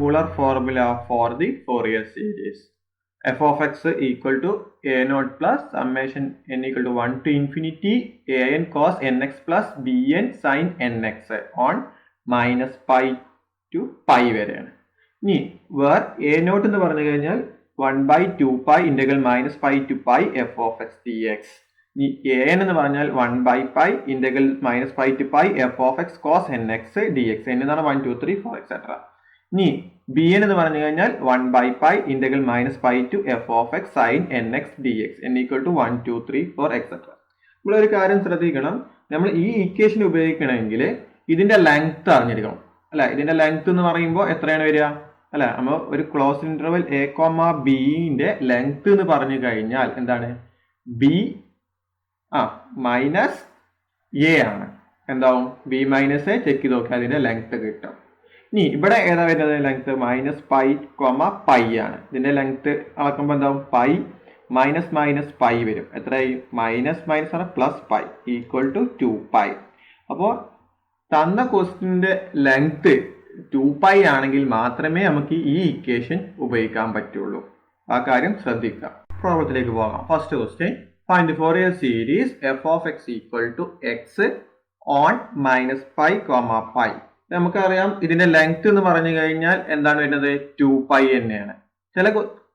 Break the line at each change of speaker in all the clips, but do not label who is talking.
Euler formula for the Fourier series. F of x equal to a naught plus summation n equal to 1 to infinity an cos nx plus bn sin nx on minus pi to pi വരെയാണ്. ഇനി where a naught എന്ന് പറഞ്ഞു കഴിഞ്ഞാൽ 1 by 2 pi integral minus pi to pi f of x dx. ഇനി an എന്ന് പറഞ്ഞാൽ 1 by pi integral minus pi to pi f of x cos nx dx. n എന്നാണ് 1 2 3 4 etc. ഇനി bn എന്ന് പറഞ്ഞു കഴിഞ്ഞാൽ 1 by pi integral minus pi to f of x sin nx dx n equal to 1 2 3 4 etc. നമ്മൾ ഒരു കാര്യം ശ്രദ്ധിക്കണം, നമ്മൾ ഈ ഇക്വേഷൻ ഉപയോഗിക്കണമെങ്കിൽ ഇതിന്റെ ലെങ്ത് അറിഞ്ഞിരിക്കണം അല്ലെ. ഇതിന്റെ ലെങ്ത് എന്ന് പറയുമ്പോൾ എത്രയാണ് വരിക അല്ലെ, നമ്മൾ ഒരു ക്ലോസ് ഇന്റർവൽ a, bന്റെ ലെങ്ത് എന്ന് പറഞ്ഞു കഴിഞ്ഞാൽ എന്താണ് b മൈനസ് a ആണ്. എന്താവും b മൈനസ് a ചെക്ക് ചെയ്ത് നോക്കിയാൽ അതിന്റെ ലെങ്ത് കിട്ടും. ഇനി ഇവിടെ ഏതാ വരുന്നത് ലെങ്ത് മൈനസ് പൈ പൈ ആണ്. ഇതിന്റെ ലെങ്ത് അളക്കുമ്പോൾ എന്താവും പൈ മൈനസ് മൈനസ് പൈ വരും. എത്രയായി മൈനസ് മൈനസ് ആണ് plus pi equal to 2 pi. അപ്പോൾ തന്ന ക്വസ്റ്റിന്റെ ലെങ്ത് 2 പൈ ആണെങ്കിൽ മാത്രമേ നമുക്ക് ഈ ഇക്വേഷൻ ഉപയോഗിക്കാൻ പറ്റുള്ളൂ. ആ കാര്യം ശ്രദ്ധിക്കാം. പ്രോബ്ലത്തിലേക്ക് പോകാം. First question, find Fourier series f of x equal to x on minus pi pi. നമുക്കറിയാം ഇതിന്റെ ലെങ്ത് എന്ന് പറഞ്ഞു കഴിഞ്ഞാൽ എന്താണ് വരുന്നത് 2 പൈ തന്നെയാണ്. ചില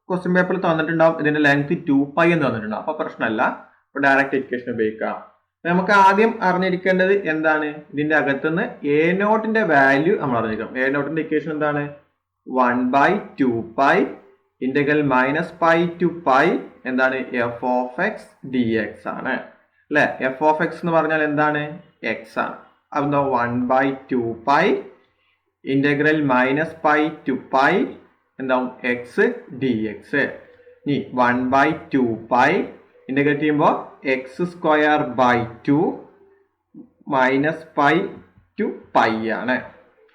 ക്വസ്റ്റ്യൻ പേപ്പറിൽ തന്നിട്ടുണ്ടാവും ഇതിന്റെ ലെങ്ത് 2 പൈ എന്ന് തന്നിട്ടുണ്ടാവും. അപ്പൊ പ്രശ്നമല്ല, അപ്പൊ ഡയറക്റ്റ് ഇക്വേഷൻ ഉപയോഗിക്കാം. നമുക്ക് ആദ്യം അറിഞ്ഞിരിക്കേണ്ടത് എന്താണ്, ഇതിന്റെ അകത്തുനിന്ന് എ നോട്ടിന്റെ വാല്യൂ നമ്മൾ അറിഞ്ഞിരിക്കണം. എ നോട്ടിന്റെ ഇക്വേഷൻ എന്താണ് 1 by 2 pi integral minus pi to pi എന്താണ് f of x d x ആണ് അല്ലെ. എഫ് ഓഫ് എക്സ് എന്ന് പറഞ്ഞാൽ എന്താണ് എക്സ് ആണ്. അതെന്താ 1 by 2 pi integral minus pi to pi എന്താവും എക്സ് ഡി എക്സ്. ഇനി 1 by 2 പൈ ഇന്റഗ്രേറ്റ് ചെയ്യുമ്പോൾ x square by 2 minus pi to pi ആണ്.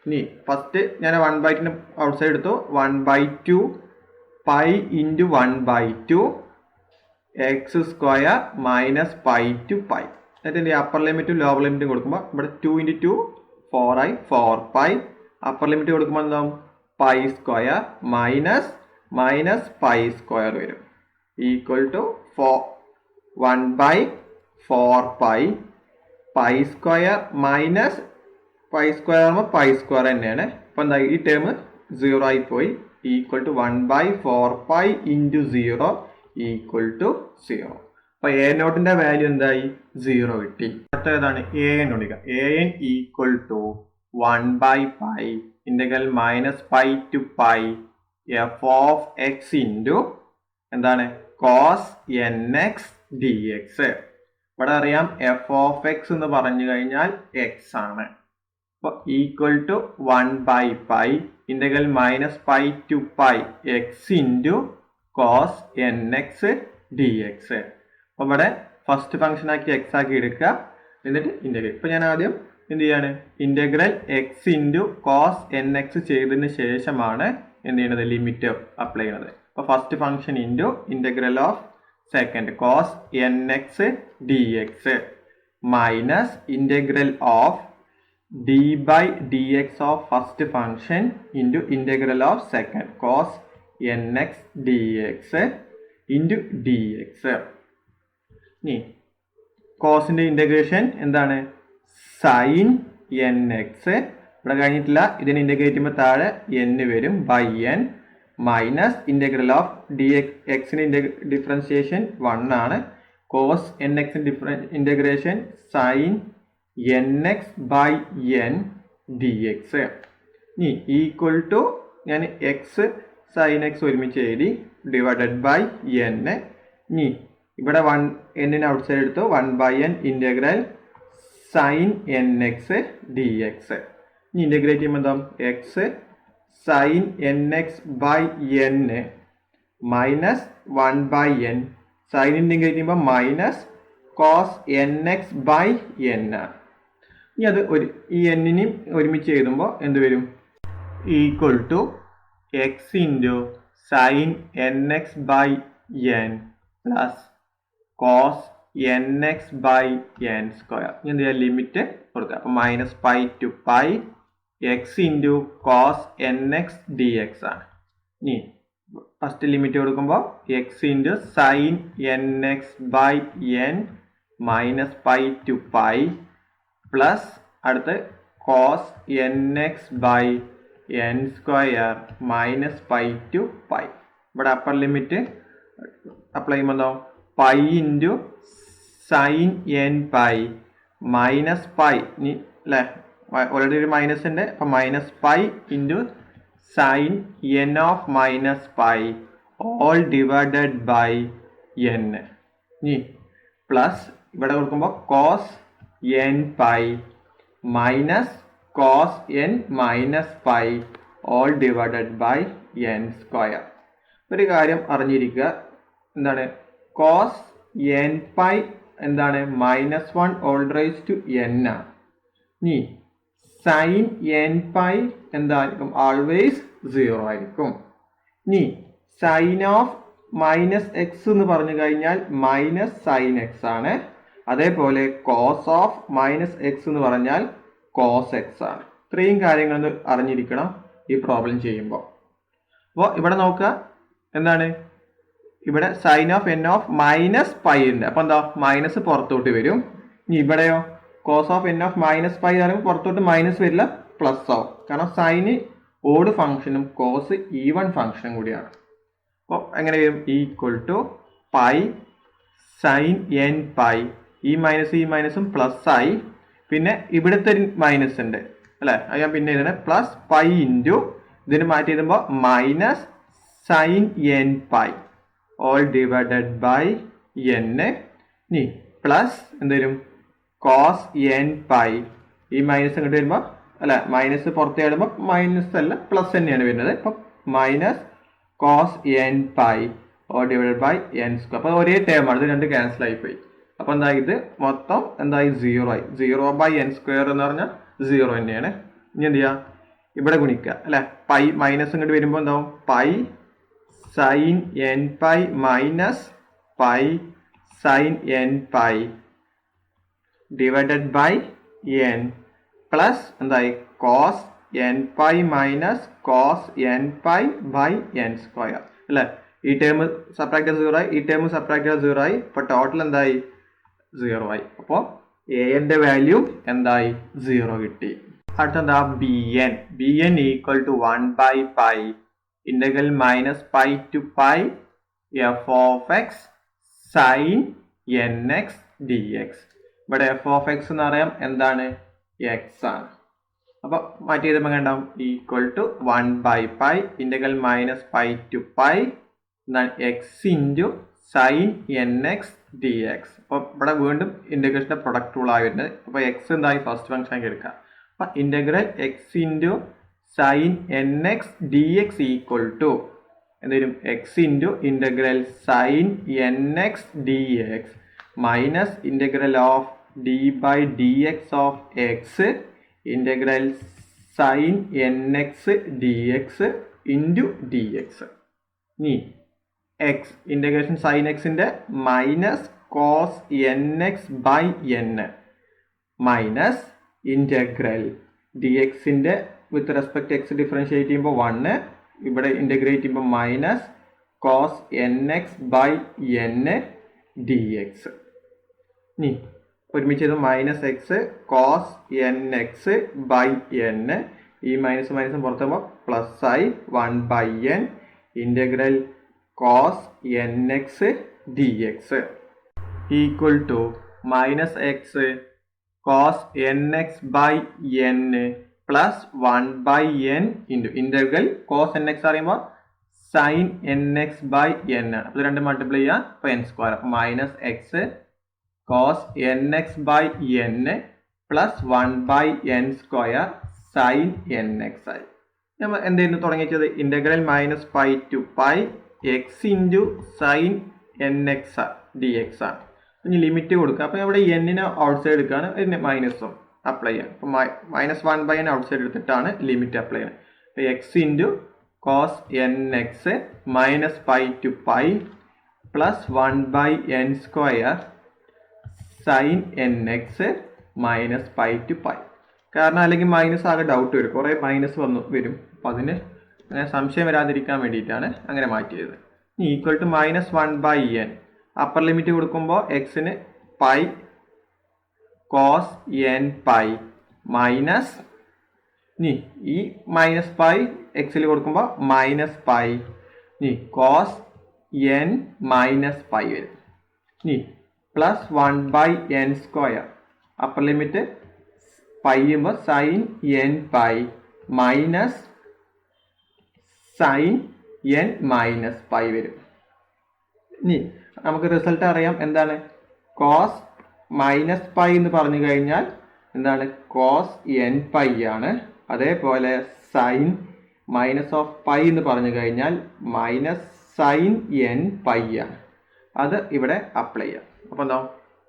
ഇനി ഫസ്റ്റ് ഞാൻ 1 by 2 ഔട്ട് സൈഡ് എടുത്തു. 1 by 2 pi into 1 by 2 x square minus pi to pi. എന്നിട്ട് upper ലിമിറ്റും lower ലിമിറ്റും കൊടുക്കുമ്പോൾ ഇവിടെ 2 into 2 4 ആയി 4 പൈ. അപ്പർ ലിമിറ്റ് കൊടുക്കുമ്പോൾ എന്താവും pi square minus minus pi square വരും equal to 1 by 4 pi pi square minus pi square ആകുമ്പോൾ പൈ സ്ക്വയർ തന്നെയാണ്. അപ്പം എന്താ ഈ ടേം 0 ആയി പോയി equal to 1 by 4 pi into 0 equal to 0. അപ്പൊ എ നോട്ടിന്റെ വാല്യൂ എന്തായി 0 കിട്ടി. അടുത്ത ഏതാണ് എ എൻ കൊടുക്കുക. A n equal to 1 by pi integral minus pi to pi f of x into എന്താണ് cos n x d x. ഇവിടെ അറിയാം എഫ് ഓഫ് എക്സ് എന്ന് പറഞ്ഞു കഴിഞ്ഞാൽ എക്സ് ആണ്. അപ്പോൾ equal to 1 by pi integral minus pi to pi x into cos n x d x. അപ്പോൾ ഇവിടെ ഫസ്റ്റ് ഫംഗ്ഷൻ ആക്കി എക്സ് ആക്കി എടുക്കുക, എന്നിട്ട് ഇന്റഗ്രൽ. ഇപ്പൊ ഞാൻ ആദ്യം എന്ത് ചെയ്യാണ് integral x into cos n x ചെയ്തതിന് ശേഷമാണ് എന്ത് ചെയ്യുന്നത് ലിമിറ്റ് അപ്ലൈ ചെയ്യുന്നത്. അപ്പോൾ first function into integral of second cos n x d x minus integral of d by d x of first function into integral of second cos n x d x into d x. ഇനി കോസിന്റെ integration എന്താണ് sine n x. ഇവിടെ കഴിഞ്ഞിട്ടില്ല, ഇതിന് ഇന്റഗ്രേറ്റ് ചെയ്യുമ്പോൾ താഴെ n വരും by n minus integral of d എക്സിന് ഡിഫറൻസിയേഷൻ 1 ആണ്. കോസ് എൻ എക്സിന് integration sine n x by n d x. ഇനി ഈക്വൽ ടു ഞാൻ എക്സ് സൈൻ എക്സ് ഒരുമിച്ച് എഴുതി ഡിവൈഡഡ് ബൈ എൻ. ഇനി ഇവിടെ എന്നിന് ഔട്ട് സൈഡ് എടുത്തു 1 by n integral sine n x d x. ഇനി ഇന്റഗ്രേറ്റ് ചെയ്യുമ്പോൾ എന്താ x sine n x by n minus 1 by n. Sine integrate ചെയ്യുമ്പോൾ minus cos n x by n ആണ്. ഇനി അത് ഈ എന്നിനെയും ഒരുമിച്ച് എഴുതുമ്പോൾ എന്ത് വരും equal to x into sine n x by n plus cos n x by n square. എന്ത് ചെയ്യാം ലിമിറ്റ് കൊടുക്കുക. അപ്പം minus pi to pi x into cos n x d x ആണ്. ഇനി ഫസ്റ്റ് ലിമിറ്റ് കൊടുക്കുമ്പോൾ x into sine n x by n minus pi to pi plus അടുത്ത് cos n x by n square minus pi to pi. ഇവിടെ upper limit apply ചെയ്യുമ്പോൾ എന്താവും pi into sine n pi minus pi. ഇനി അല്ലേ already ഒരു minus ഉണ്ട്, അപ്പം minus pi into sine n of minus pi all divided by n. ഇനി plus ഇവിടെ കൊടുക്കുമ്പോൾ cos N pi minus cos n minus pi all divided by n square. ഒരു കാര്യം അറിഞ്ഞിരിക്കുക, എന്താണ് കോസ് എൻ പൈ എന്താണ് minus 1 all raise to n ആണ്. ഇനി സൈൻ എൻ പൈ എന്തായിരിക്കും ആൾവേസ് 0 ആയിരിക്കും. ഇനി സൈൻ ഓഫ് മൈനസ് എക്സ് എന്ന് പറഞ്ഞു കഴിഞ്ഞാൽ മൈനസ് സൈൻ എക്സ് ആണ്. അതേപോലെ കോസ് ഓഫ് മൈനസ് എക്സ് എന്ന് പറഞ്ഞാൽ കോസ് എക്സ് ആണ്. ഇത്രയും കാര്യങ്ങൾ അറിഞ്ഞിരിക്കണം ഈ പ്രോബ്ലം ചെയ്യുമ്പോൾ. അപ്പോൾ ഇവിടെ നോക്കുക, എന്താണ് ഇവിടെ sine of n of minus pi ഉണ്ട്, അപ്പോൾ എന്താ മൈനസ് പുറത്തോട്ട് വരും. ഇനി ഇവിടെയോ cos of n of minus pi ആണെങ്കിൽ പുറത്തോട്ട് മൈനസ് വരില്ല, പ്ലസ് ആവും. കാരണം സൈന് ഓഡ് ഫംഗ്ഷനും കോസ് ഈവൺ ഫംഗ്ഷനും കൂടിയാണ്. അപ്പോൾ എങ്ങനെ വരും equal to pi sine n pi, ഈ മൈനസും പ്ലസ് ആയി. പിന്നെ ഇവിടുത്തെ മൈനസ് ഉണ്ട് അല്ലേ, അത് ഞാൻ പിന്നെ എഴുതണേ പ്ലസ് പൈ ഇൻറ്റു ഇതിന് മാറ്റി എഴുതുമ്പോൾ minus sine n pi all divided by n. ഇനി പ്ലസ് എന്തുവരും കോസ് എൻ പൈ, ഈ മൈനസ് ഇങ്ങോട്ട് വരുമ്പോൾ അല്ല മൈനസ് പുറത്തേ ഇടുമ്പോൾ മൈനസ് അല്ല പ്ലസ് തന്നെയാണ് വരുന്നത്. അപ്പം minus cos N pi all divided by n square. അപ്പോൾ ഒരേ ടേമാണ്, ഇത് രണ്ട് ക്യാൻസൽ ആയിപ്പോയി. അപ്പോൾ എന്താ ഇത് മൊത്തം എന്തായി 0 ആയി. 0 ബൈ എൻ സ്ക്വയർ എന്ന് പറഞ്ഞാൽ 0 തന്നെയാണ്. ഇനി എന്ത് ചെയ്യുക ഇവിടെ ഗുണിക്കുക അല്ലെ, പൈ മൈനസ് ഇങ്ങോട്ട് വരുമ്പോൾ എന്താവും pi sine n pi minus pi sine n pi divided by n plus എന്തായി cos N pi minus cos N pi by n square അല്ലെ. ഈ ടേം സബ്ട്രാക്ട് 0 ആയി, ഈ ടേം സബ്ട്രാക്ട് 0 ആയി. ഇപ്പോൾ ടോട്ടൽ എന്തായി 0 ആയി. അപ്പോൾ എന്റെ വാല്യൂ എന്തായി 0 കിട്ടി. അടുത്തെന്താ b n equal to 1 by pi integral minus pi to pi f of x sine n x d x. ഇവിടെ എഫ് ഓഫ് എക്സ് എന്ന് പറയാം എന്താണ് എക്സ് ആണ്. അപ്പൊ മാറ്റി എഴുതുമ്പോൾ കണ്ടാവും equal to 1 by pi integral minus pi to pi എന്താണ് x into sine n x d x. അപ്പോൾ ഇവിടെ വീണ്ടും ഇന്റഗ്രേഷന്റെ പ്രൊഡക്റ്റ് റൂൾ ആയി വരുന്നത്. അപ്പോൾ എക്സ് എന്തായി ഫസ്റ്റ് ഫംഗ്ഷൻ ആക്കി എടുക്കുക. അപ്പൊ integral x into sine n x d x equal to എന്തെങ്കിലും x into integral sine n x d x minus integral of d by d x of x integral sine n x d x into d x. ഇനി x integration sine എക്സിന്റെ minus cos n x by n minus integral d എക്സിന്റെ with respect X differentiate ചെയ്യുമ്പോൾ 1, ഇവിടെ integrate ചെയ്യുമ്പോൾ minus cos n x by n d x. ഇനി ഒരുമിച്ച് ചെയ്ത് minus x cos n x by n, ഈ മൈനസും പുറത്തുമ്പോൾ പ്ലസ് ആയി 1 by n integral cos n x d x equal to minus x cos n x by n plus 1 by n into integral cos n x അറിയുമ്പോൾ sine n x by n ആണ്. അപ്പോൾ രണ്ട് multiply ചെയ്യുക, അപ്പോൾ n square. അപ്പോൾ minus x cos n x by n plus 1 by n square sine n x ആയി. നമ്മൾ എന്തായിരുന്നു തുടങ്ങിയത് integral minus pi to pi x into sine n x d x ആണ്. ഇനി ലിമിറ്റ് കൊടുക്കുക. അപ്പോൾ ഇവിടെ എന്നിനെ ഔട്ട് സൈഡ് എടുക്കുകയാണ്, ഇതിന് മൈനസും അപ്ലൈ ചെയ്യാം. അപ്പോൾ minus 1 by n outside എടുത്തിട്ടാണ് ലിമിറ്റ് അപ്ലൈ ചെയ്യുന്നത്. അപ്പോൾ x into cos n x minus pi to pi plus 1 by n square sine n x minus pi to pi. കാരണം അല്ലെങ്കിൽ മൈനസ് ആകെ ഡൗട്ട് വരും, കുറേ മൈനസ് വരും. അപ്പം അതിന് അങ്ങനെ സംശയം വരാതിരിക്കാൻ വേണ്ടിയിട്ടാണ് അങ്ങനെ മാറ്റിയത്. ഇനി equal to -1/n upper limit കൊടുക്കുമ്പോൾ എക്സിന് pi cos n pi minus, ഇനി ഈ മൈനസ് പൈ എക്സിൽ കൊടുക്കുമ്പോൾ മൈനസ് പൈ, ഇനി കോസ് n മൈനസ് പൈ വരും. ഇനി plus 1/n² upper limit pi ചെയ്യുമ്പോൾ sine n pi minus sine n minus pi വരും. ഇനി നമുക്ക് റിസൾട്ട് അറിയാം എന്താണ്, കോസ് മൈനസ് പൈ എന്ന് പറഞ്ഞു കഴിഞ്ഞാൽ എന്താണ്, കോസ് n പൈ ആണ്. അതേപോലെ സൈൻ മൈനസ് ഓഫ് പൈ എന്ന് പറഞ്ഞു കഴിഞ്ഞാൽ മൈനസ് സൈൻ n പൈ ആണ്. അത് ഇവിടെ അപ്ലൈ ചെയ്യാം. അപ്പോൾ എന്താ,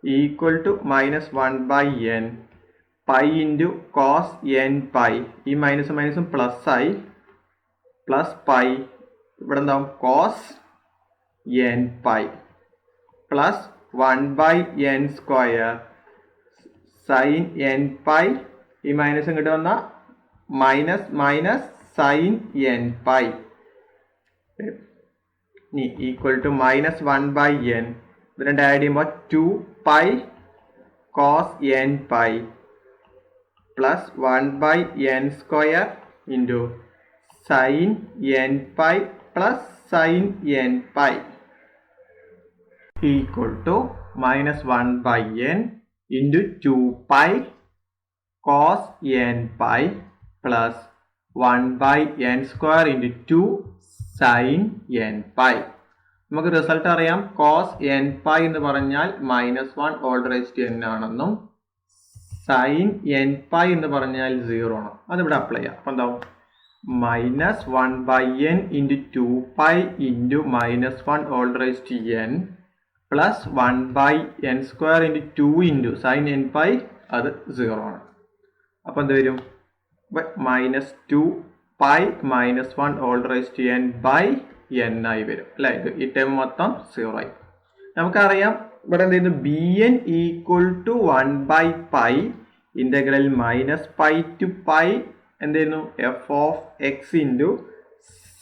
equal to -1/n pi into cos n pi, ഈ മൈനസ് മൈനസും പ്ലസ് ആയി, പ്ലസ് പൈ ഇവിടെ എന്താവും cos n pi plus 1/n² sine n pi, ഈ മൈനസ് ഇങ്ങോട്ട് വന്നാൽ minus minus sine n pi, ഇനി ഈക്വൽ ടു -1/n ഇത് രണ്ട് ആഡ് ചെയ്യുമ്പോൾ 2π cos n pi plus 1/n² into sine n pi plus sine n pi equal to -1/n into 2π cos n pi plus 1/n² into 2 sine n pi. നമുക്ക് result അറിയാം, cos n pi എന്ന് പറഞ്ഞാൽ -1/n ആണെന്നും sign n pi എന്ന് പറഞ്ഞാൽ 0 ആണ്. അതിവിടെ apply ചെയ്യാം. അപ്പം എന്താവും, -1/n into 2π into -1/n plus 1/n² into 2 into sine n pi, അത് 0 ആണ്. അപ്പം എന്ത് വരും, -2π -1/n/n ആയി വരും അല്ലേ. ഈ ടേം മൊത്തം 0 ആയി. നമുക്കറിയാം ഇവിടെ എന്ത് ചെയ്യുന്നു, bn equal to 1/π integral -π to π എന്ത് ചെയ്യുന്നു, f of x into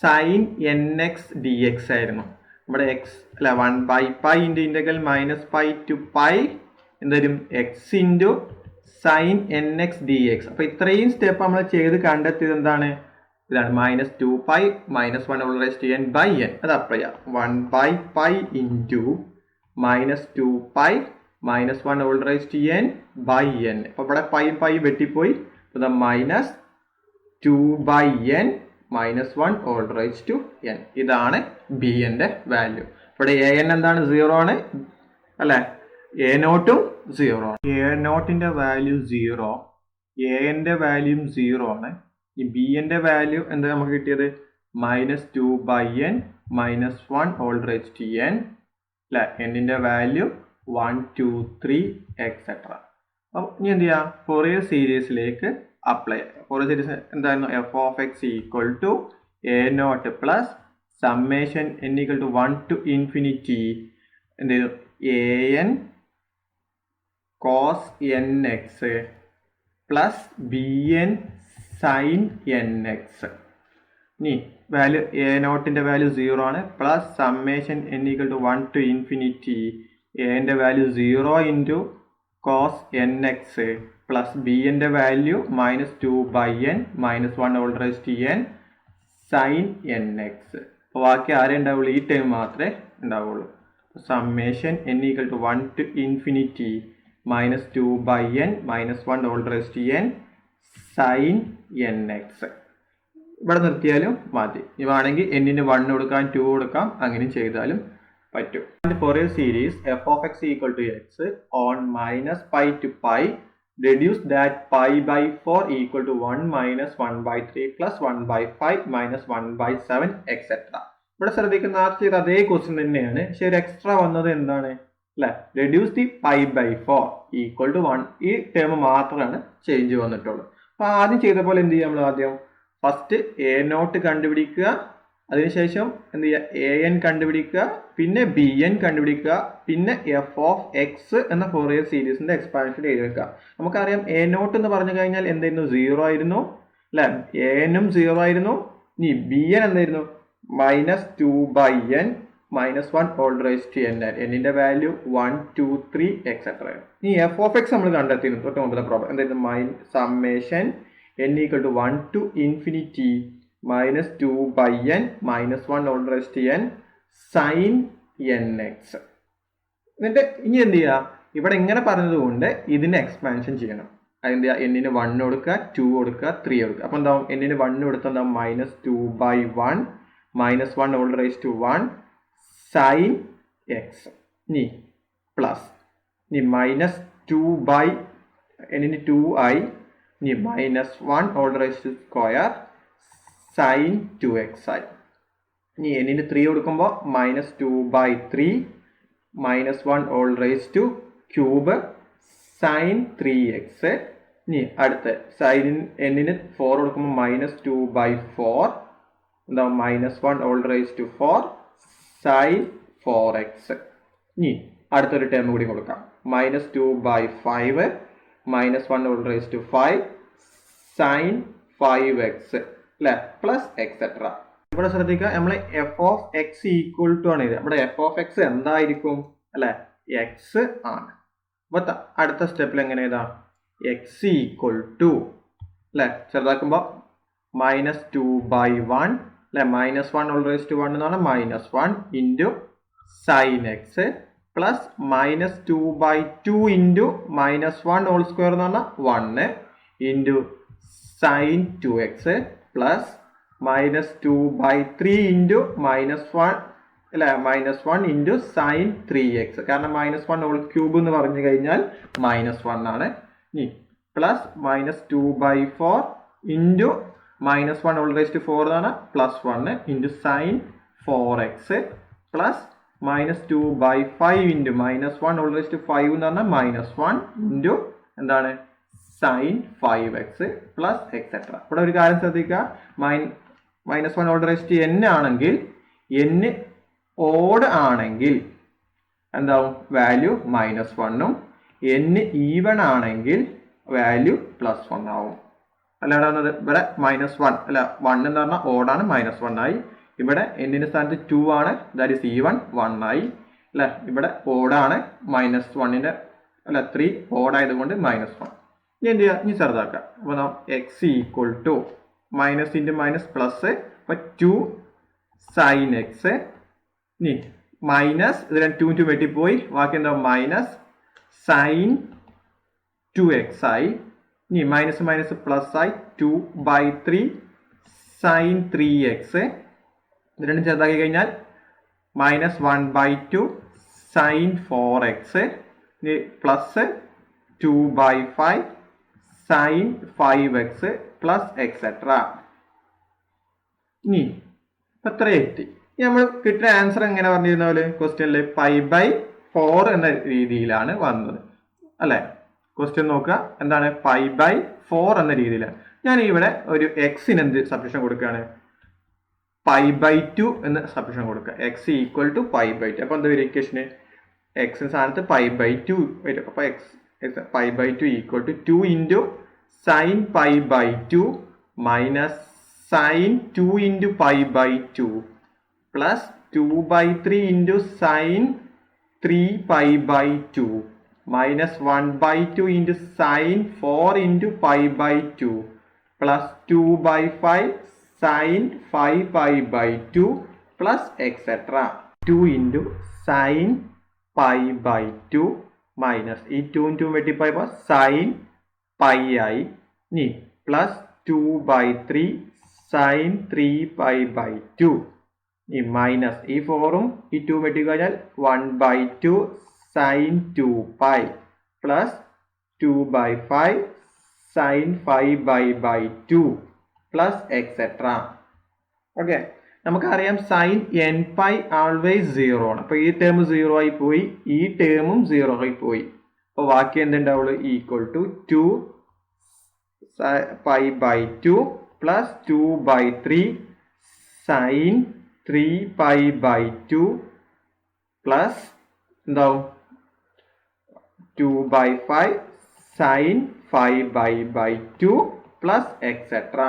sine nx dx ആയിരുന്നു. ഇവിടെ എക്സ് അല്ല 1/π ഇൻറ്റു ഇൻ്റഗ്രൽ -π ടു π എന്തായാലും X into sine nx dx. അപ്പോൾ ഇത്രയും സ്റ്റെപ്പ് നമ്മൾ ചെയ്ത് കണ്ടെത്തിയത് എന്താണ്, ഇതാണ് -2π -1/n/n. അത് അപ്ലൈ ചെയ്യാം. 1/π ഇൻറ്റു -2π -1/n/n. അപ്പോൾ ഇവിടെ പൈ വെട്ടിപ്പോയി, അപ്പോൾ -2/n -1/n. ഇതാണ് bnന്റെ വാല്യൂ. ഇവിടെ an എന്താണ്, 0 ആണ് അല്ലേ, a0ഉം 0 ആണ്. a0ന്റെ വാല്യൂ 0, a-ന്റെ വാല്യൂം 0 ആണ്. ഈ bnന്റെ വാല്യൂ എന്താ നമുക്ക് കിട്ടിയത്, -2/n -1/n അല്ലേ. n-ന്റെ വാല്യൂ 1 2 3 എക്സെട്ര. അപ്പോൾ ഇനി എന്ത് ചെയ്യാം, ഫോറിയർ സീരീസിലേക്ക് അപ്ലൈ ചെയ്യാം. ഫോറിയർ സീരീസ് എന്തായിരുന്നു, f of x equal to a0 plus summation n equal to 1 to infinity എന്ത് ചെയ്തു, an cos nx plus bn sine nx. ഇനി വാല്യൂ a0ന്റെ വാല്യൂ 0 ആണ്, plus summation n equal to 1 to infinity a-ന്റെ value 0 into cos nx plus bnന്റെ value -2/n -1/n sine nx. അപ്പോൾ ബാക്കി ആരേ ഉണ്ടാവുള്ളൂ, ഈ ടൈം മാത്രമേ ഉണ്ടാവുള്ളൂ. Summation n equal to 1 to infinity -2/n -1/n sine nx. ഇവിടെ നിർത്തിയാലും മതി. ഇവാണെങ്കിൽ n-ന് 1 കൊടുക്കാം 2 കൊടുക്കാം, അങ്ങനെ ചെയ്താലും പറ്റും. Fourier series f of x equal to x on -π to π reduce that π/4 equal to 1 -1/3 plus 1/5 -1/7 etc. ഇവിടെ ശ്രദ്ധിക്കുന്ന നേരത്തെ ചെയ്ത അതേ ക്വസ്റ്റ്യൻ തന്നെയാണ്, പക്ഷെ ഒരു എക്സ്ട്രാ വന്നത് എന്താണ് അല്ലെ, റെഡ്യൂസ് ദി π/4 ഈക്വൽ ടു 1. ഈ ടേം മാത്രമാണ് ചേഞ്ച് വന്നിട്ടുള്ളൂ. അപ്പൊ ആദ്യം ചെയ്ത പോലെ എന്ത് ചെയ്യാം, നമ്മൾ ആദ്യം ഫസ്റ്റ് a0 കണ്ടുപിടിക്കുക, അതിനുശേഷം എന്ത് ചെയ്യുക, എ എൻ കണ്ടുപിടിക്കുക, പിന്നെ ബി എൻ കണ്ടുപിടിക്കുക, പിന്നെ എഫ് ഓഫ് എക്സ് എന്ന ഫോറിയർ സീരീസിന്റെ എക്സ്പാൻഷൻ എഴുതി വെക്കുക. നമുക്കറിയാം എ നോട്ട് എന്ന് പറഞ്ഞു കഴിഞ്ഞാൽ എന്തായിരുന്നു, 0 ആയിരുന്നു അല്ലെ, എ എനും 0 ആയിരുന്നു. ഇനി ബി എൻ എന്തായിരുന്നു, -2/n -1 all raised to n. എന്നിന്റെ വാല്യൂ 1 2 3 എക്സെട്ര. ഇനി എഫ് ഓഫ് എക്സ് നമ്മൾ കണ്ടെത്തിയിരുന്നു തൊട്ട് മുമ്പത്തെ പ്രോബ്ലം. എന്തായിരുന്നു, summation n = 1 to infinity -2/n -1 all raised to n sin nx. എന്നിട്ട് ഇനി എന്ത് ചെയ്യുക, ഇവിടെ ഇങ്ങനെ പറഞ്ഞതുകൊണ്ട് ഇതിന്റെ എക്സ്പാൻഷൻ ചെയ്യണം. അതെന്ത് ചെയ്യുക, എന്നിന് 1 കൊടുക്കുക, 2 കൊടുക്കുക, 3 കൊടുക്കുക. അപ്പൊ എന്താവും, എന്നിന് 1 കൊടുത്താൽ എന്താവും, -2/1 -1 all raised to 1 sin x. ഇനി പ്ലസ്, ഇനി -2 എന്നിന് 2 ആയി, ഇനി -1 all raised to square sin 2x ആയി. ഇനി എന്നിന് 3 കൊടുക്കുമ്പോൾ -2/3 -1 all raised to cube sin 3x. ഇനി അടുത്ത സൈൻ എന്നിന് 4 കൊടുക്കുമ്പോൾ -2/4 എന്താവും, -1 all raised to 4 sin 4x. ഇനി അടുത്തൊരു ടേം കൂടി കൊടുക്കാം, -2/5 -1 all raised to 5 sin 5x അല്ലെ, പ്ലസ് എക്സെട്ര. ഇവിടെ ശ്രദ്ധിക്കുക, നമ്മൾ f of x equal to ആണ് ഇത്. ഇവിടെ എഫ് ഓഫ് എക്സ് എന്തായിരിക്കും അല്ലെ, എക്സ് ആണ്. അപ്പൊ അടുത്ത സ്റ്റെപ്പിൽ എങ്ങനെ എഴുതാം, എക്സ് ഈക്വൽ ടു അല്ലെ, ചെറുതാക്കുമ്പോൾ -2/1 അല്ലെ, -1 all raised to 1 എന്ന് പറഞ്ഞാൽ -1 into sine x plus -2/2 into -1 whole square എന്ന് പറഞ്ഞാൽ 1 into sign 2x plus -2/3 into -1 അല്ലെ, -1 ഇൻറ്റു സൈൻ 3x. കാരണം -1 ഹോൾ ക്യൂബ് എന്ന് പറഞ്ഞു കഴിഞ്ഞാൽ -1 ആണ്. ഇനി plus -2/4 into -1 whole raised to 4 എന്നാണ് +1 into sine 4x plus -2/5 into -1 whole raised to 5 എന്ന് പറഞ്ഞാൽ -1 ഇൻറ്റു എന്താണ്, സൈൻ 5x പ്ലസ് എക്സെട്ര. ഇവിടെ ഒരു കാര്യം ശ്രദ്ധിക്കുക, -1 ഹോൾ റേസ്റ്റ് ടു n ആണെങ്കിൽ, n ഓഡ് ആണെങ്കിൽ എന്താവും, വാല്യൂ -1ഉം, n ഈവൺ ആണെങ്കിൽ വാല്യൂ +1 ആവും. അല്ലാതെ ഇവിടെ -1 അല്ല, 1 എന്ന് പറഞ്ഞാൽ ഓടാണ്, -1 ആയി. ഇവിടെ എന്നിന്റെ സ്ഥാനത്ത് 2 ആണ്, ദാറ്റ് ഈസ് ഈവൺ 1 ആയി അല്ലെ. ഇവിടെ ഓടാണ്, -1ന്റെ അല്ല 3 ഓടായതുകൊണ്ട് -1. ഇനി എന്ത് ചെയ്യുക, ഇനി ചെറുതാക്കാം. അപ്പോൾ നാം x equal to minus into minus plus, അപ്പോൾ 2 സൈൻ എക്സ്. ഇനി മൈനസ് ഇത് 2 വെട്ടിപ്പോയി, ബാക്കി എന്താ മൈനസ് സൈൻ 2x ആയി. ഇനി മൈനസ് മൈനസ് പ്ലസ് ആയി, 2/3 സൈൻ 3x. ഇത് രണ്ടും ചെറുതാക്കി കഴിഞ്ഞാൽ -1/2 സൈൻ 4x. ഇനി plus 2/5 sign 5x plus etcetera. ഇനി എത്ര എത്തി, നമ്മൾ കിട്ടിയ ആൻസർ എങ്ങനെ പറഞ്ഞിരുന്ന പോലെ ക്വസ്റ്റ്യനിൽ π/4 എന്ന രീതിയിലാണ് വന്നത് അല്ലെ. ക്വസ്റ്റ്യൻ നോക്കുക, എന്താണ്, π/4 എന്ന രീതിയിലാണ്. ഞാൻ ഇവിടെ ഒരു എക്സിന് എന്ത് സബ്സ്റ്റിറ്റ്യൂഷൻ കൊടുക്കുകയാണ്, π/2 എന്ന് സബ്സ്റ്റിറ്റ്യൂഷൻ കൊടുക്കുക. X equal to π/2. അപ്പൊ എന്താ വരും ഇക്വേഷന്, എക്സിന് സ്ഥാനത്ത് π/2 വരും. അപ്പൊ π/2 equal to 2 into sine π/2 minus sine 2 into π/2 plus 2/3 into sine 3π/2 minus 1/2 into sin 4 into π/2 plus 2/5 sin 5π/2 plus etc. 2 into sin π/2 minus ഈ 2 into വെട്ടിപ്പോയപ്പോൾ sin pi ആയി. ഇനി plus 2/3 sin 3π/2 ഈ മൈനസ് ഈ 4ഉം ഈ 2 വെട്ടിക്കഴിഞ്ഞാൽ 1/2 sin 2π plus 2/5 sin 5/2 plus etc. Okay, നമുക്കറിയാം sin nπ always 0 ആണ്. അപ്പൊ ഈ ടേം 0 ആയി പോയി, ഈ ടേമും 0 ആയി പോയി. അപ്പൊ ബാക്കി എന്തുണ്ടാവുള്ളൂ, equal to 2 π/2 plus 2/3 sin 3π/2 plus എന്താവും 2/5 സൈൻ 5π/2 പ്ലസ് എക്സെട്ര.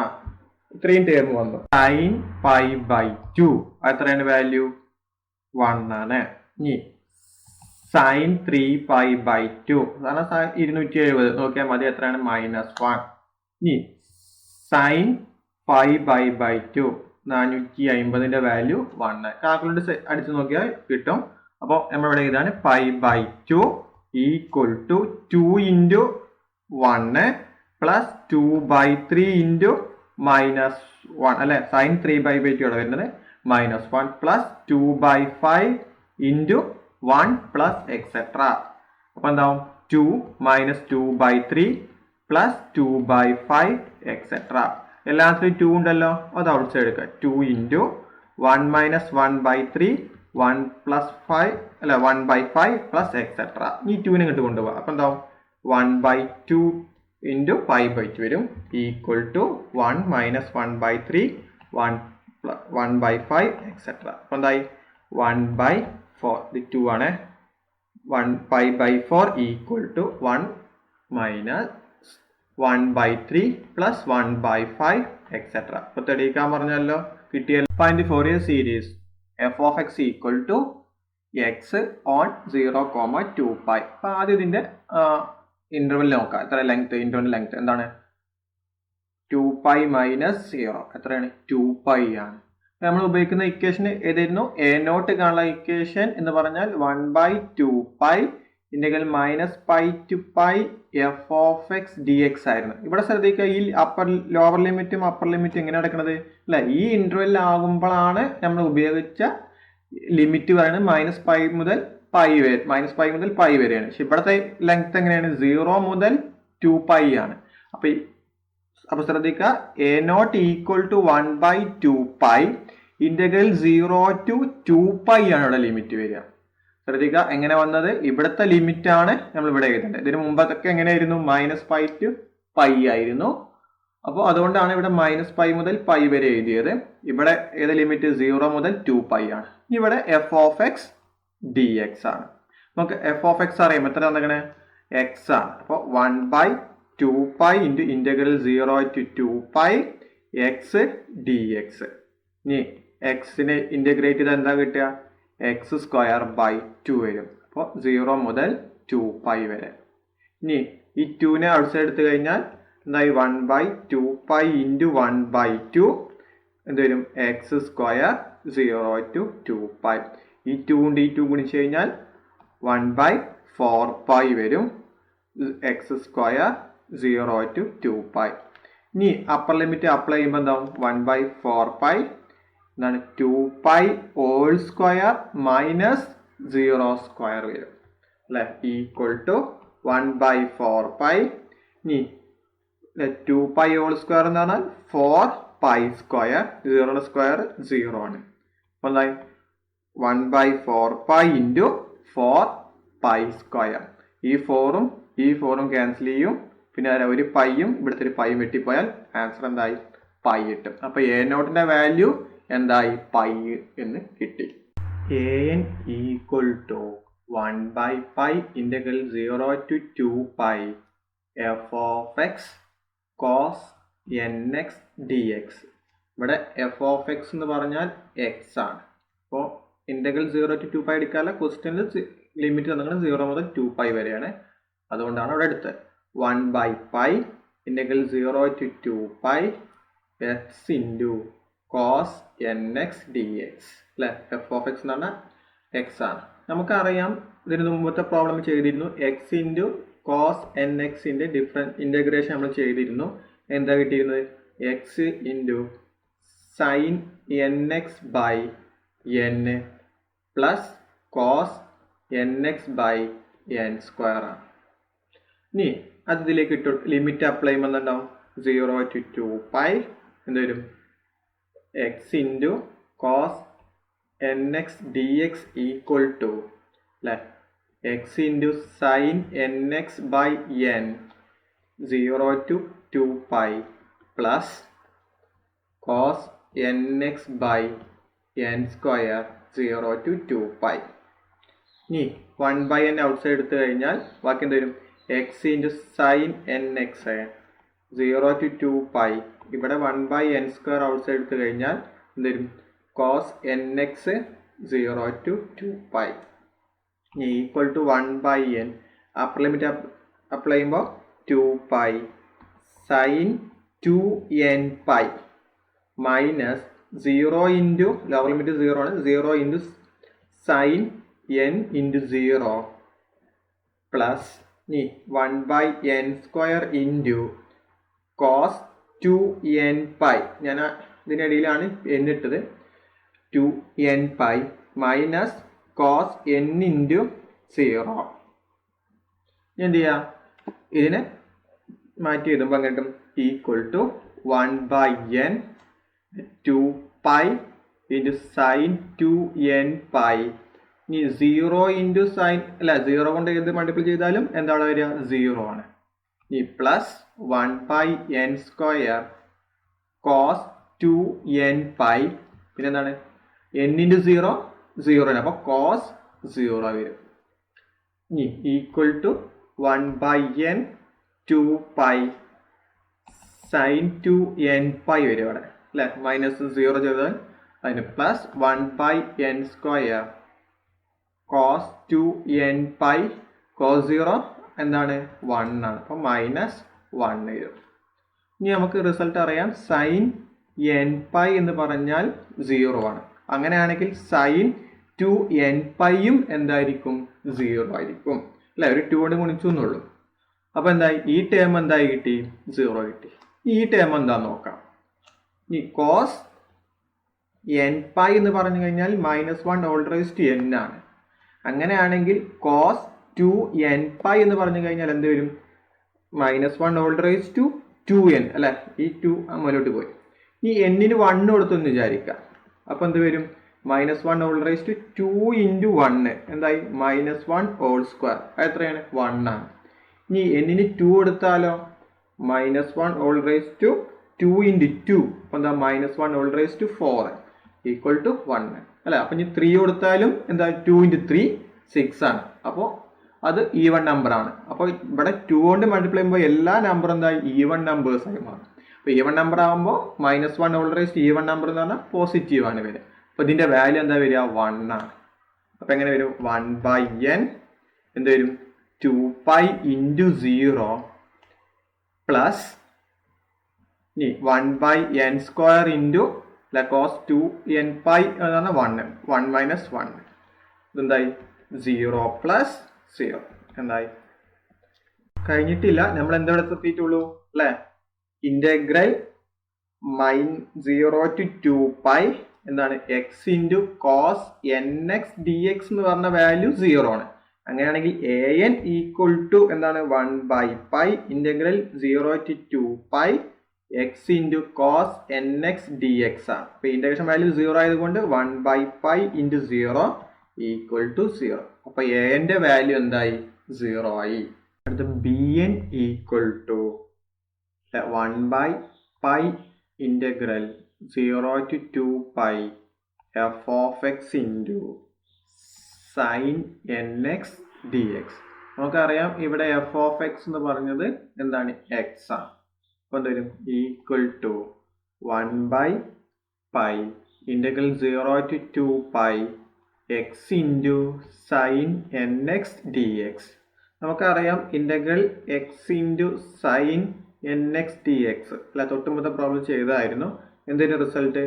ഇത്രയും ടേം വന്നു. സൈൻ 5/2 എത്രയാണ് വാല്യൂ? 1 ആണ്. ഇനി സൈൻ 3π/2 കാരണം 270 നോക്കിയാൽ മതി, എത്രയാണ്? -1. ഇനി സൈൻ 5π/2 450ന്റെ വാല്യൂ 1. കാൽക്കുലേറ്റർ അടിച്ചു നോക്കിയാൽ കിട്ടും. അപ്പോൾ നമ്മളിവിടെ ഇതാണ് π/2 ഈക്വൽ ടു 2 × 1 പ്ലസ് 2/3 × -1 അല്ലെ. സൈൻ 3π/2 ഇവിടെ വരുന്നത് -1 പ്ലസ് 2/5 × 1 പ്ലസ് എക്സെട്ര. അപ്പൊ എന്താവും? 2 - 2/3 പ്ലസ് 2/5 എക്സെട്ര. എല്ലാത്തിലും 2 ഉണ്ടല്ലോ, അത് ഔട്ട് സൈഡ് എടുക്കുക. 2 × 1 - 1/3 1 പ്ലസ് 5 അല്ല 1/5 പ്ലസ് എക്സെട്ര. ഈ 2നെ ഇങ്ങോട്ട് കൊണ്ടുപോകാം. അപ്പൊ എന്താവും? 1/2 × 5/2 വരും ഈക്വൽ ടു 1 - 1/3 1/5 എക്സെട്ര. അപ്പൊ എന്തായി? 1/4. ഇത് 2 ആണ്. 1π/4 ഈക്വൽ ടു 1 - 1/3 പ്ലസ് 1/5 എക്സെട്ര. അപ്പൊ തെളിയിക്കാൻ പറഞ്ഞല്ലോ, കിട്ടിയല്ലോ. Find the Fourier series f of x equal to x on 0,2π. അപ്പൊ ആദ്യം ഇതിന്റെ ഇന്റർവെൽ നോക്കാം. എത്ര ലെങ്ത്? ഇന്റർവെൽ ലെങ്ത് എന്താണ്? 2π - 0 എത്രയാണ്? 2π ആണ്. നമ്മൾ ഉപയോഗിക്കുന്ന ഇക്വേഷൻ ഏതായിരുന്നു? a0 കാണുന്ന ഇക്വേഷൻ എന്ന് പറഞ്ഞാൽ 1/2π integral -π to π f of x dx ആയിരുന്നു. ഇവിടെ ശ്രദ്ധിക്കുക, ഈ ലോവർ ലിമിറ്റും അപ്പർ ലിമിറ്റും എങ്ങനെ നടക്കുന്നത് അല്ലെ? ഈ ഇന്റർവെൽ ആകുമ്പോഴാണ് നമ്മൾ ഉപയോഗിച്ച ലിമിറ്റ് പറയുന്നത് -π മുതൽ π വരെ, -π മുതൽ π വരെയാണ്. പക്ഷെ ഇവിടുത്തെ ലെങ്ത് എങ്ങനെയാണ്? 0 മുതൽ 2π ആണ്. അപ്പൊ ശ്രദ്ധിക്കുക, a0 equal to 1/2π integral 0 to 2π ആണ് ഇവിടെ ലിമിറ്റ് വരിക. ശ്രദ്ധിക്കുക എങ്ങനെ വന്നത്? ഇവിടുത്തെ ലിമിറ്റ് ആണ് നമ്മൾ ഇവിടെ എഴുതേണ്ടത്. ഇതിന് മുമ്പൊക്കെ എങ്ങനെയായിരുന്നു? -π to π ആയിരുന്നു. അപ്പോൾ അതുകൊണ്ടാണ് ഇവിടെ -π മുതൽ π വരെ എഴുതിയത്. ഇവിടെ ഏത് ലിമിറ്റ്? 0 മുതൽ 2π ആണ്. ഇവിടെ f of x dx ആണ്. നമുക്ക് f of x അറിയാം. എത്ര തന്നിരിക്കണേ? x ആണ്. അപ്പോൾ 1/2π × ഇന്റഗ്രൽ 0 to 2π x dx. ഇനി എക്സിനെ ഇന്റഗ്രേറ്റ് ചെയ്താൽ എന്താ കിട്ടുക? x² / 2 വരും. അപ്പോൾ 0 മുതൽ 2π വരെ. ഇനി ഈ 2നെ ഔട്ട് സൈഡ് എടുത്തു കഴിഞ്ഞാൽ എന്തായി? 1/2π × 1/2 എന്ത് വരും? x² 0 to 2π. ഈ 2 കൊണ്ട് ഈ 2 ഗുണിച്ചു കഴിഞ്ഞാൽ 1/4π വരും. x² 0 to 2π. ഇനി അപ്പർ ലിമിറ്റ് അപ്ലൈ ചെയ്യുമ്പോൾ എന്താവും? 1/4π എന്താണ്? 2π ഹോൾ സ്ക്വയർ മൈനസ് 0² വരും അല്ലെ, ഈക്വൽ ടു 1/4π. ഇനി 2π ഹോൾ സ്ക്വയർ എന്ന് പറഞ്ഞാൽ 4π². 0 സ്ക്വയർ 0 ആണ്. അപ്പൊ എന്തായി? 1/4π × 4π². ഈ 4ഉം ക്യാൻസൽ ചെയ്യും. പിന്നെ ഒരു പൈയും ഇവിടുത്തെ ഒരു പൈയും വെട്ടിപ്പോയാൽ ആൻസർ എന്തായി? പൈ കിട്ടും. അപ്പൊ a0ന്റെ വാല്യൂ എന്തായി? പൈ എന്ന് കിട്ടി. an equal to 1/π integral 0 to 2π f of x cos nx dx. ഇവിടെ f of x എന്ന് പറഞ്ഞാൽ x ആണ്. അപ്പോൾ ഇന്റഗ്രൽ 0 to 2π എടുക്കാനുള്ള ക്വസ്റ്റ്യനിൽ ലിമിറ്റ് തന്നിരിക്കുന്നത് 0 മുതൽ 2π വരെയാണ്. അതുകൊണ്ടാണ് ഇവിടെ എടുത്തത്. 1/π integral 0 to 2π x × cos nx dx അല്ലെ. f of x എന്ന് പറഞ്ഞാൽ x ആണ്. നമുക്കറിയാം, ഇതിന് മുമ്പത്തെ പ്രോബ്ലം ചെയ്തിരുന്നു. x × cos nx ന്റെ ഡിഫറൻറ്റ് ഇന്റഗ്രേഷൻ നമ്മൾ ചെയ്തിരുന്നു. എന്താ കിട്ടിയിരുന്നത്? x × sin nx/n plus cos nx/n² ആണ്. ഇനി അത് ഇതിലേക്ക് ഇട്ടു ലിമിറ്റ് അപ്ലൈ ചെയ്യുമ്പോൾ എന്താവും? 0 to 2π എന്ത് വരും? x × cos nx dx equal to അല്ലെ x × sin nx/n 0 to 2π plus cos nx/n n square 0 to 2 pi. ഇനി 1 by n ഔട്ട്സൈഡ് എടുത്തു കഴിഞ്ഞാൽ ബാക്കി എന്ത് വരും? X into sine n x 0 to 2 pi. ഇവിടെ 1 by n സ്ക്വയർ ഔട്ട്സൈഡ് എടുത്തു കഴിഞ്ഞാൽ എന്ത് വരും? Cos n x 0 to 2 pi. ഇനി equal to 1 by n upper limit apply ചെയ്യുമ്പോൾ 2 pi sine 2n pi minus 0 into lower limit 0 ആണ്, 0 into sine n into 0 plus ഇനി 1 by n square into cos 2n pi. ഞാൻ ഇതിനിടയിലാണ് n ഇട്ടത്. 2n pi minus cos n into 0. എന്ത് ചെയ്യാം? ഇതിനെ മാറ്റി എഴുതുമ്പോൾ അങ്ങനെ കിട്ടും equal to 1 by n 2 pi into sine 2n pi. ഇനി 0 ഇൻറ്റു സൈൻ അല്ല 0 കൊണ്ട് ഏത് മൾട്ടിപ്പിൾ ചെയ്താലും എന്താണ് വരിക? 0 ആണ്. ഇനി plus 1 by n square cos 2n pi പിന്നെ എന്താണ്? n ഇൻറ്റു 0 0 ആണ്, അപ്പോൾ കോസ് 0 വരും. ഇനി equal to 1 by n 2 pi sine 2n pi വരും അവിടെ അല്ലേ? മൈനസ് 0 ചെയ്താൽ അതിന് plus 1 by n square cos 2n pi cos 0 എന്താണ്? 1 ആണ്, അപ്പോൾ മൈനസ് 1 വരും. ഇനി നമുക്ക് റിസൾട്ട് അറിയാം. സൈൻ n pi എന്ന് പറഞ്ഞാൽ 0 ആണ്. അങ്ങനെയാണെങ്കിൽ സൈൻ 2n പൈയും എന്തായിരിക്കും? 0 ആയിരിക്കും അല്ലെ? ഒരു 2 കൊണ്ട് ഗുണിച്ചു എന്നുള്ളൂ. അപ്പോൾ എന്തായി? ഈ ടേം എന്തായി കിട്ടി? 0 കിട്ടി. ഈ ടേം എന്താന്ന് നോക്കാം. ഈ കോസ് n പൈ എന്ന് പറഞ്ഞു കഴിഞ്ഞാൽ -1 ഹോൾ റൈസ് ടു n ആണ്. അങ്ങനെയാണെങ്കിൽ കോസ് 2n പൈ എന്ന് പറഞ്ഞു കഴിഞ്ഞാൽ എന്ത് വരും? -1 ഹോൾ റൈസ് ടു 2n അല്ലെ? ഈ 2 മുന്നോട്ട് പോയി. ഈ n-ന് 1 കൊടുത്തെന്ന് വിചാരിക്കാം. അപ്പോൾ എന്ത് വരും? -1 ഹോൾ റൈസ് ടു 2 ഇൻറ്റു 1 എന്തായി? -1 ഹോൾ സ്ക്വയർ. അത് എത്രയാണ്? 1 ആണ്. ഇനി n-ന് 2 കൊടുത്താലോ? -1 ഹോൾ റൈസ് ടു 2 ഇൻറ്റു 2 അപ്പോൾ എന്താ? -1 whole raise to 4 equal to 1 അല്ലെ? അപ്പം ഇനി 3 കൊടുത്താലും എന്താ? 2 ഇൻറ്റു 3 6 ആണ്. അപ്പോൾ അത് ഈവൺ നമ്പർ ആണ്. അപ്പോൾ ഇവിടെ 2 കൊണ്ട് മൾട്ടിപ്ലൈ ചെയ്യുമ്പോൾ എല്ലാ നമ്പറും എന്തായി? ഈവൺ നമ്പേഴ്സ് ആയി മാറും. അപ്പോൾ ഈവൺ നമ്പർ ആകുമ്പോൾ -1 whole raise to even number എന്ന് പറഞ്ഞാൽ പോസിറ്റീവ് ആണ് വരിക. അപ്പോൾ ഇതിൻ്റെ വാല്യൂ എന്താ വരിക? 1 ആണ്. അപ്പോൾ എങ്ങനെ വരും? 1 by n എന്ത് വരും? 2 pi ഇൻറ്റു 0 പ്ലസ് ഇനി 1 by n square into cos 2n pi എന്ന് പറഞ്ഞാൽ 1 മൈനസ് 1 ഇതെന്തായി? 0 പ്ലസ് 0 എന്തായി? കഴിഞ്ഞിട്ടില്ല. നമ്മൾ എന്താ ഇവിടെ എത്തിയിട്ടുള്ളൂ അല്ലേ? ഇൻ്റഗ്രൽ 0 to 2 pi എന്താണ്? X into cos n x d x എന്ന് പറഞ്ഞ വാല്യൂ 0 ആണ്. അങ്ങനെയാണെങ്കിൽ an ഈക്വൽ ടു എന്താണ്? 1 by pi integral 0 to 2 pi x into cos n x d x ആണ്. അപ്പോൾ ഇൻ്റഗ്രേഷൻ വാല്യൂ 0 ആയതുകൊണ്ട് 1 by pi into 0 equal to 0. അപ്പോൾ a-ൻ്റെ വാല്യൂ എന്തായി? 0 ആയി. അടുത്ത bn equal to 1 by pi integral 0 to 2 pi f of x into sine n x d x. നമുക്കറിയാം ഇവിടെ f of x എന്ന് പറഞ്ഞത് എന്താണ്? x ആണ്. അപ്പോൾ എന്ത് വരും? Equal to 1 by pi integral 0 to 2 pi x into sine n x d x. നമുക്കറിയാം integral x into sine n x d x അല്ല? തൊട്ടുമുമ്പത്തെ പ്രോബ്ലം ചെയ്തതായിരുന്നു. എന്തിൻ്റെ result?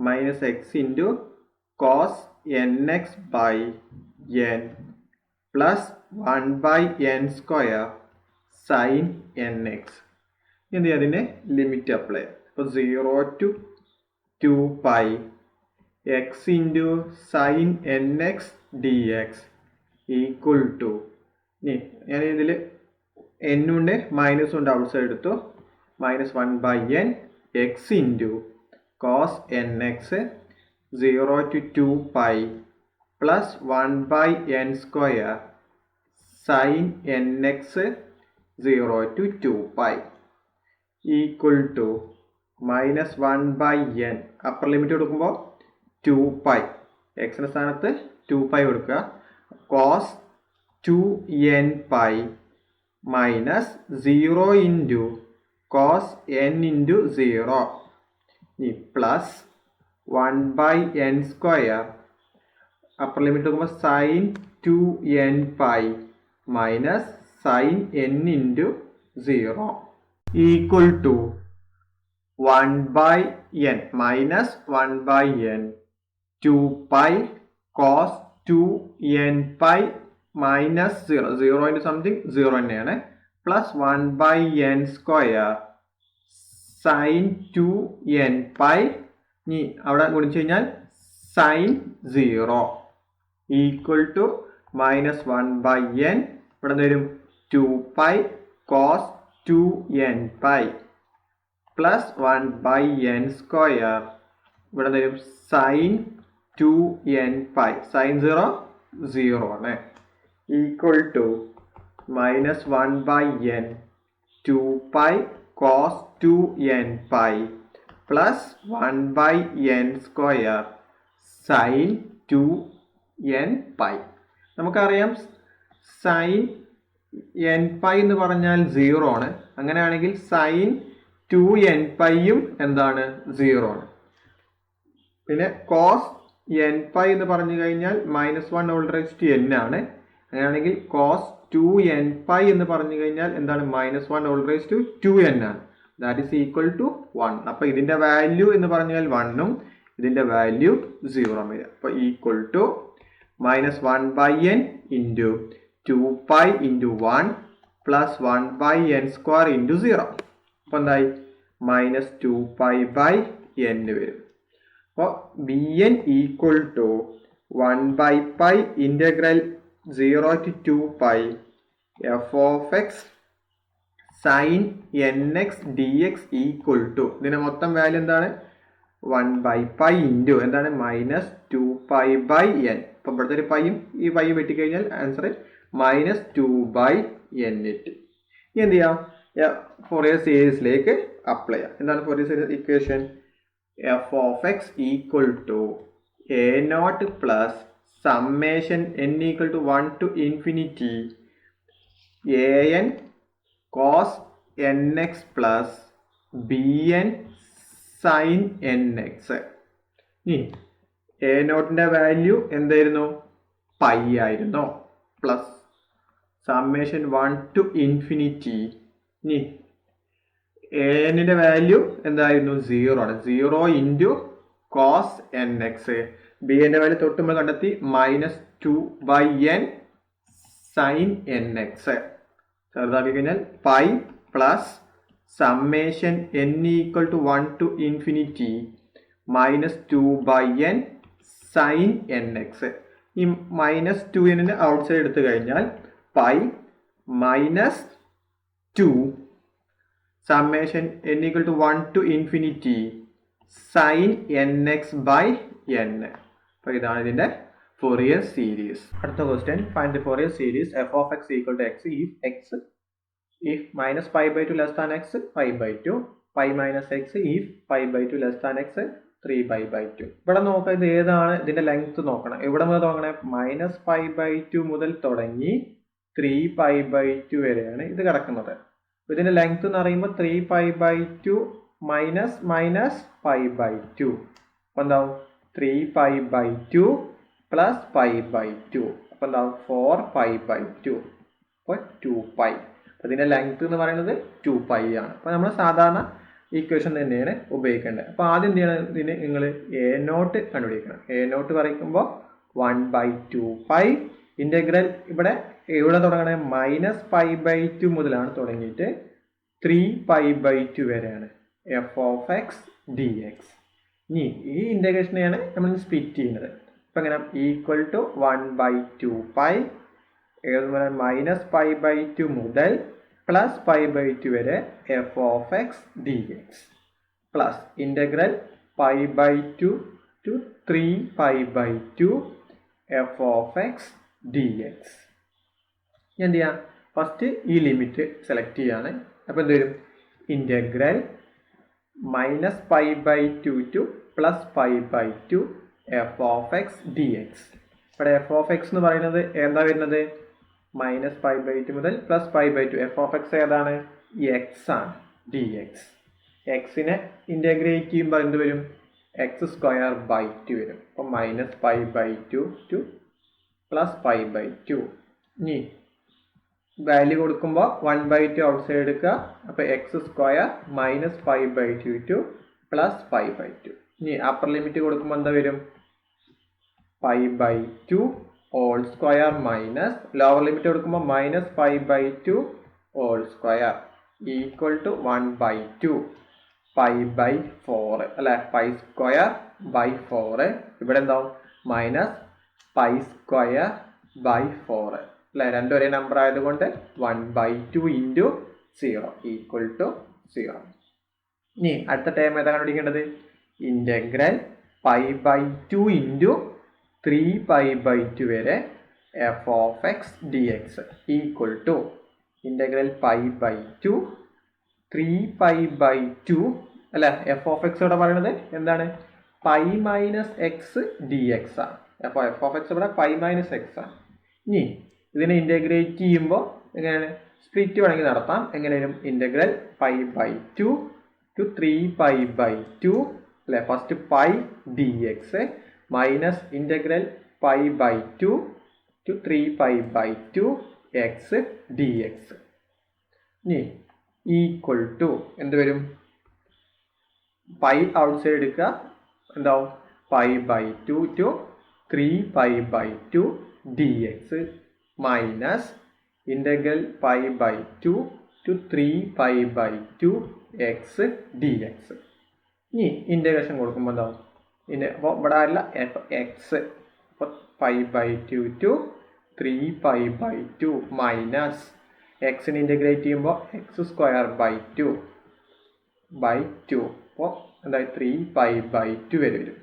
-x into cos n x by n plus 1 by n square sine n x. എന്ത് ചെയ്യുക? അതിൻ്റെ limit apply. അപ്പോൾ 0 to 2 pi x into sine n x d x equal to ഇനി ഞാൻ ഇതിൽ n-ഉണ്ട് -ഉണ്ട് ഔട്ട് സൈഡ് എടുത്തു. -1 by n x into cos n x 0 to 2 pi plus 1 by n square sine n x 0 to 2 pi equal to -1 by n upper limit കൊടുക്കുമ്പോൾ 2π. എക്സിൻ്റെ സ്ഥാനത്ത് 2π കൊടുക്കുക. Cos 2nπ minus 0 into cos n into 0 ഇനി plus 1/n². Upper limit നോക്കുമ്പോൾ sine 2nπ minus sine n into 0 equal to 1/n minus 1/n 2π cos 2nπ minus 0 into something 0 തന്നെയാണ് plus 1/n² sine 2nπ ഇനി അവിടെ ഗുണിച്ചു കഴിഞ്ഞാൽ sign 0 equal to minus 1/n ഇവിടെ വരും 2π cos 2nπ plus 1/n² ഇവിടെ വരും sign 2nπ sine 0 ആണ് equal to minus 1/n 2π cos 2nπ plus 1/n² sine 2nπ. നമുക്കറിയാം സൈൻ nπ എന്ന് പറഞ്ഞാൽ 0 ആണ്. അങ്ങനെയാണെങ്കിൽ സൈൻ 2nπയും എന്താണ് 0 ആണ്. പിന്നെ കോസ് nπ എന്ന് പറഞ്ഞു കഴിഞ്ഞാൽ -1/n ആണ്. അങ്ങനെയാണെങ്കിൽ കോസ് 2nπ എന്ന് പറഞ്ഞു കഴിഞ്ഞാൽ എന്താണ് -1/2n ആണ്. That is equal to 1. അപ്പോൾ ഇതിൻ്റെ വാല്യൂ എന്ന് പറഞ്ഞാൽ 1ഉം ഇതിൻ്റെ വാല്യൂ 0 വരിക. അപ്പോൾ equal to -1/n into 2π into 1 plus 1/n² into 0. അപ്പോൾ എന്തായി -2π/n വരും. അപ്പോൾ bn equal to 1/π integral 0 to 2π f of x sin nx dx equal to ഇതിൻ്റെ മൊത്തം വാല്യൂ എന്താണ് 1/π ഇൻറ്റു എന്താണ് -2π/n. അപ്പോൾ ഇവിടുത്തെ ഒരു പൈയും ഈ പൈയും വെട്ടിക്കഴിഞ്ഞാൽ ആൻസർ -2/n ഇട്ട്. ഇനി എന്ത് ചെയ്യാം ഫോറിയർ സീരീസിലേക്ക് അപ്ലൈ ചെയ്യാം. എന്താണ് Fourier series equation? f of x equal to a0 plus summation n equal to 1 to infinity an cos nx plus bn sin nx. ഇനി a0ൻ്റെ വാല്യൂ എന്തായിരുന്നു? പൈ ആയിരുന്നു. Plus summation 1 to infinity. ഇനി an-ൻ്റെ value എന്തായിരുന്നു? 0 ആണ്. 0 into cos nx. bn-ൻ്റെ value തൊട്ട് നമ്മൾ കണ്ടെത്തി -2/n sin nx. ചെറുതാക്കി കഴിഞ്ഞാൽ pi plus summation n equal to 1 to infinity -2/n sin nx. ഈ -2n ഔട്ട് സൈഡ് എടുത്തു കഴിഞ്ഞാൽ pi -2 summation n equal to 1 to infinity sin nx/n. അപ്പോൾ ഇതാണ് ഇതിൻ്റെ ഫോറിയർ സീരീസ്. അടുത്ത question, find the Fourier series f of x equal to x if -π/2 less than x 5/2 π minus x if π/2 less than x 3π/2. ഇവിടെ നോക്കാം ഇത് ഏതാണ്, ഇതിൻ്റെ length നോക്കണം. എവിടെ മുതൽ തുടങ്ങണേ? -π/2 മുതൽ തുടങ്ങി 3π/2 വരെയാണ് ഇത് കിടക്കുന്നത്. ഇതിൻ്റെ ലെങ്ത് എന്ന് പറയുമ്പോൾ 3π/2 മൈനസ് π/2 അപ്പോൾ എന്താവും 3π/2 പ്ലസ് π/2 അപ്പോൾ എന്താവും 4π/2 അപ്പോൾ 2π. അപ്പോൾ ഇതിൻ്റെ ലെങ്ത് എന്ന് പറയുന്നത് 2π ആണ്. അപ്പോൾ നമ്മൾ സാധാരണ ഈക്വേഷൻ തന്നെയാണ് ഉപയോഗിക്കേണ്ടത്. അപ്പോൾ ആദ്യം എന്ത് ചെയ്യണം? ഇതിന് നിങ്ങൾ a0 കണ്ടുപിടിക്കണം. a0 പറയുമ്പോൾ 1/2π ഇൻ്റഗ്രൽ ഇവിടെ തുടങ്ങണേ -π/2 മുതലാണ് തുടങ്ങിയിട്ട് 3π/2 വരെയാണ് f of x dx. ഇനി ഈ ഇൻ്റഗ്രേഷനെയാണ് നമ്മൾ സ്പ്ലിറ്റ് ചെയ്യുന്നത്. അപ്പോൾ എങ്ങനെ? ഈക്വൽ ടു 1/2π -π/2 മുതൽ പ്ലസ് π/2 വരെ f of x dx plus integral π/2 to 3π/2 f of x dx. എന്ത് ചെയ്യാം? ഫസ്റ്റ് ഈ ലിമിറ്റ് സെലക്ട് ചെയ്യാണ്. അപ്പോൾ എന്ത് വരും? Integral -π/2 to +π/2 f of x d x. ഇവിടെ എഫ് ഓഫ് എക്സ് എന്ന് പറയുന്നത് എന്താ വരുന്നത്? -π/2 മുതൽ +π/2. എഫ് ഓഫ് എക്സ് ഏതാണ്? എക്സ് ആണ്, ഡി എക്സ്. എക്സിനെ ഇൻ്റഗ്രേറ്റ് ചെയ്യുമ്പോൾ എന്ത് വരും? x²/2 വരും. അപ്പം -π/2 ടു +π/2. ഇനി വാല്യൂ കൊടുക്കുമ്പോൾ 1/2 ഔട്ട് സൈഡ് എടുക്കുക. അപ്പോൾ x² -π/2 ടു +π/2. ഇനി അപ്പർ ലിമിറ്റ് കൊടുക്കുമ്പോൾ എന്താ വരും? π/2 whole square minus lower limit കൊടുക്കുമ്പോൾ -π/2 ഹോൾ സ്ക്വയർ ഈക്വൽ ടു 1/2 π/4 അല്ലെ? π²/4. ഇവിടെ എന്താവും? -π²/4 അല്ലെ? രണ്ടും ഒരേ നമ്പർ ആയതുകൊണ്ട് 1/2 ഇൻറ്റു 0 ഈക്വൽ ടു 0. ഇനി അടുത്ത ടേം ഏതാ കണ്ടുപിടിക്കേണ്ടത്? ഇൻ്റഗ്രൽ π/2 ഇൻറ്റു 3π/2 വരെ f of x d x equal to integral π/2 3π/2 അല്ലെ? എഫ് ഓഫ് എക്സ് ഇവിടെ പറയുന്നത് എന്താണ്? π-x dx ആണ്. അപ്പോൾ എഫ് ഓഫ് എക്സ് ഇവിടെ π-x ആണ്. ഇനി ഇതിനെ ഇൻ്റഗ്രേറ്റ് ചെയ്യുമ്പോൾ എങ്ങനെയാണ്? സ്പ്ലിറ്റ് വേണമെങ്കിൽ നടത്താം. എങ്ങനെയും ഇൻ്റഗ്രൽ π/2 ടു 3π/2 അല്ലെ? First pi d x minus integral π/2 to 3π/2 x d x. ഇനി ഈക്വൽ ടു എന്ത് വരും? പൈ ഔട്ട് സൈഡ് എടുക്കുക. എന്താവും? π/2 to 3π/2 d x minus integral π/2 to 3π/2 x d x. ഇനി ഇൻ്റഗ്രേഷൻ കൊടുക്കുമ്പോൾ എന്താവും? അപ്പോൾ ഇവിടെ അല്ല എക്സ്. അപ്പോൾ π/2 ടു 3π/2 മൈനസ് എക്സിന് ഇൻ്റഗ്രേറ്റ് ചെയ്യുമ്പോൾ x²/2 അപ്പോൾ എന്താ? 3π/2 വരെ വരും.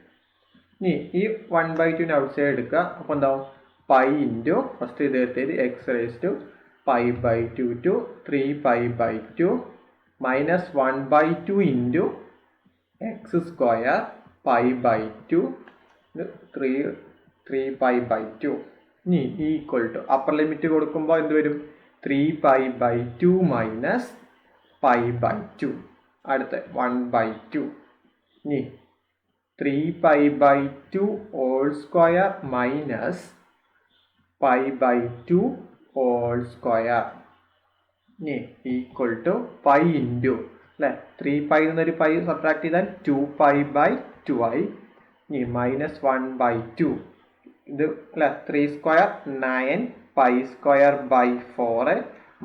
ഇനി ഈ 1/2 ഔട്ട് സൈഡ് എടുക്കുക. അപ്പോൾ എന്താവും? പൈ ഇൻറ്റു ഫസ്റ്റ് ഇത് എടുത്തത് x⁻π/2 to 3π/2 minus 1/2 into x²π/2 3π/2. ഇനി ഈക്വൽ ടു അപ്പർ ലിമിറ്റ് കൊടുക്കുമ്പോൾ എന്ത് വരും? 3π/2 മൈനസ് π/2. അടുത്ത 1/2. ഇനി 3π/2 whole square minus π/2 whole square. ഇനി ഈക്വൽ ടു പൈ ഇൻറ്റു അല്ലെ? 3π എന്നൊരു പൈ സബ്ട്രാക്ട് ചെയ്താൽ 2π/2 ആയി. ഇനി -1/2 ഇത് അല്ലെ? 3² 9 π²/4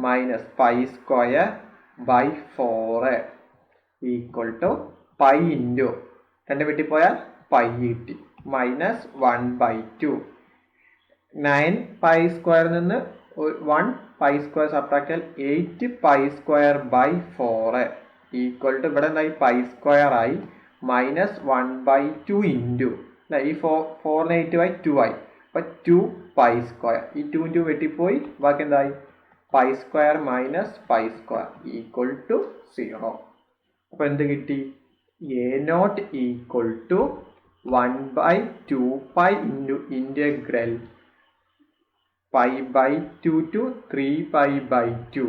minus π²/4 equal to pi into 2 വെട്ടിപ്പോയാൽ പൈ കിട്ടി മൈനസ് 1/2. 9 π² നിന്ന് 1 π² സബ്ട്രാക്ട് ചെയ്താൽ 8 π²/4 ഈക്വൽ ടു ഇവിടെ എന്തായി? π² ആയി മൈനസ് 1/2 ഇൻറ്റു ഈ 4 നെഗറ്റീവായി 2 ആയി. അപ്പം 2π². ഈ 2 ഇൻറ്റു വെട്ടിപ്പോയി ബാക്കി എന്തായി? π² മൈനസ് π² ഈക്വൽ ടു 0. അപ്പോൾ എന്ത് കിട്ടി? a0 equal to 1/2π into integral π/2 to 3π/2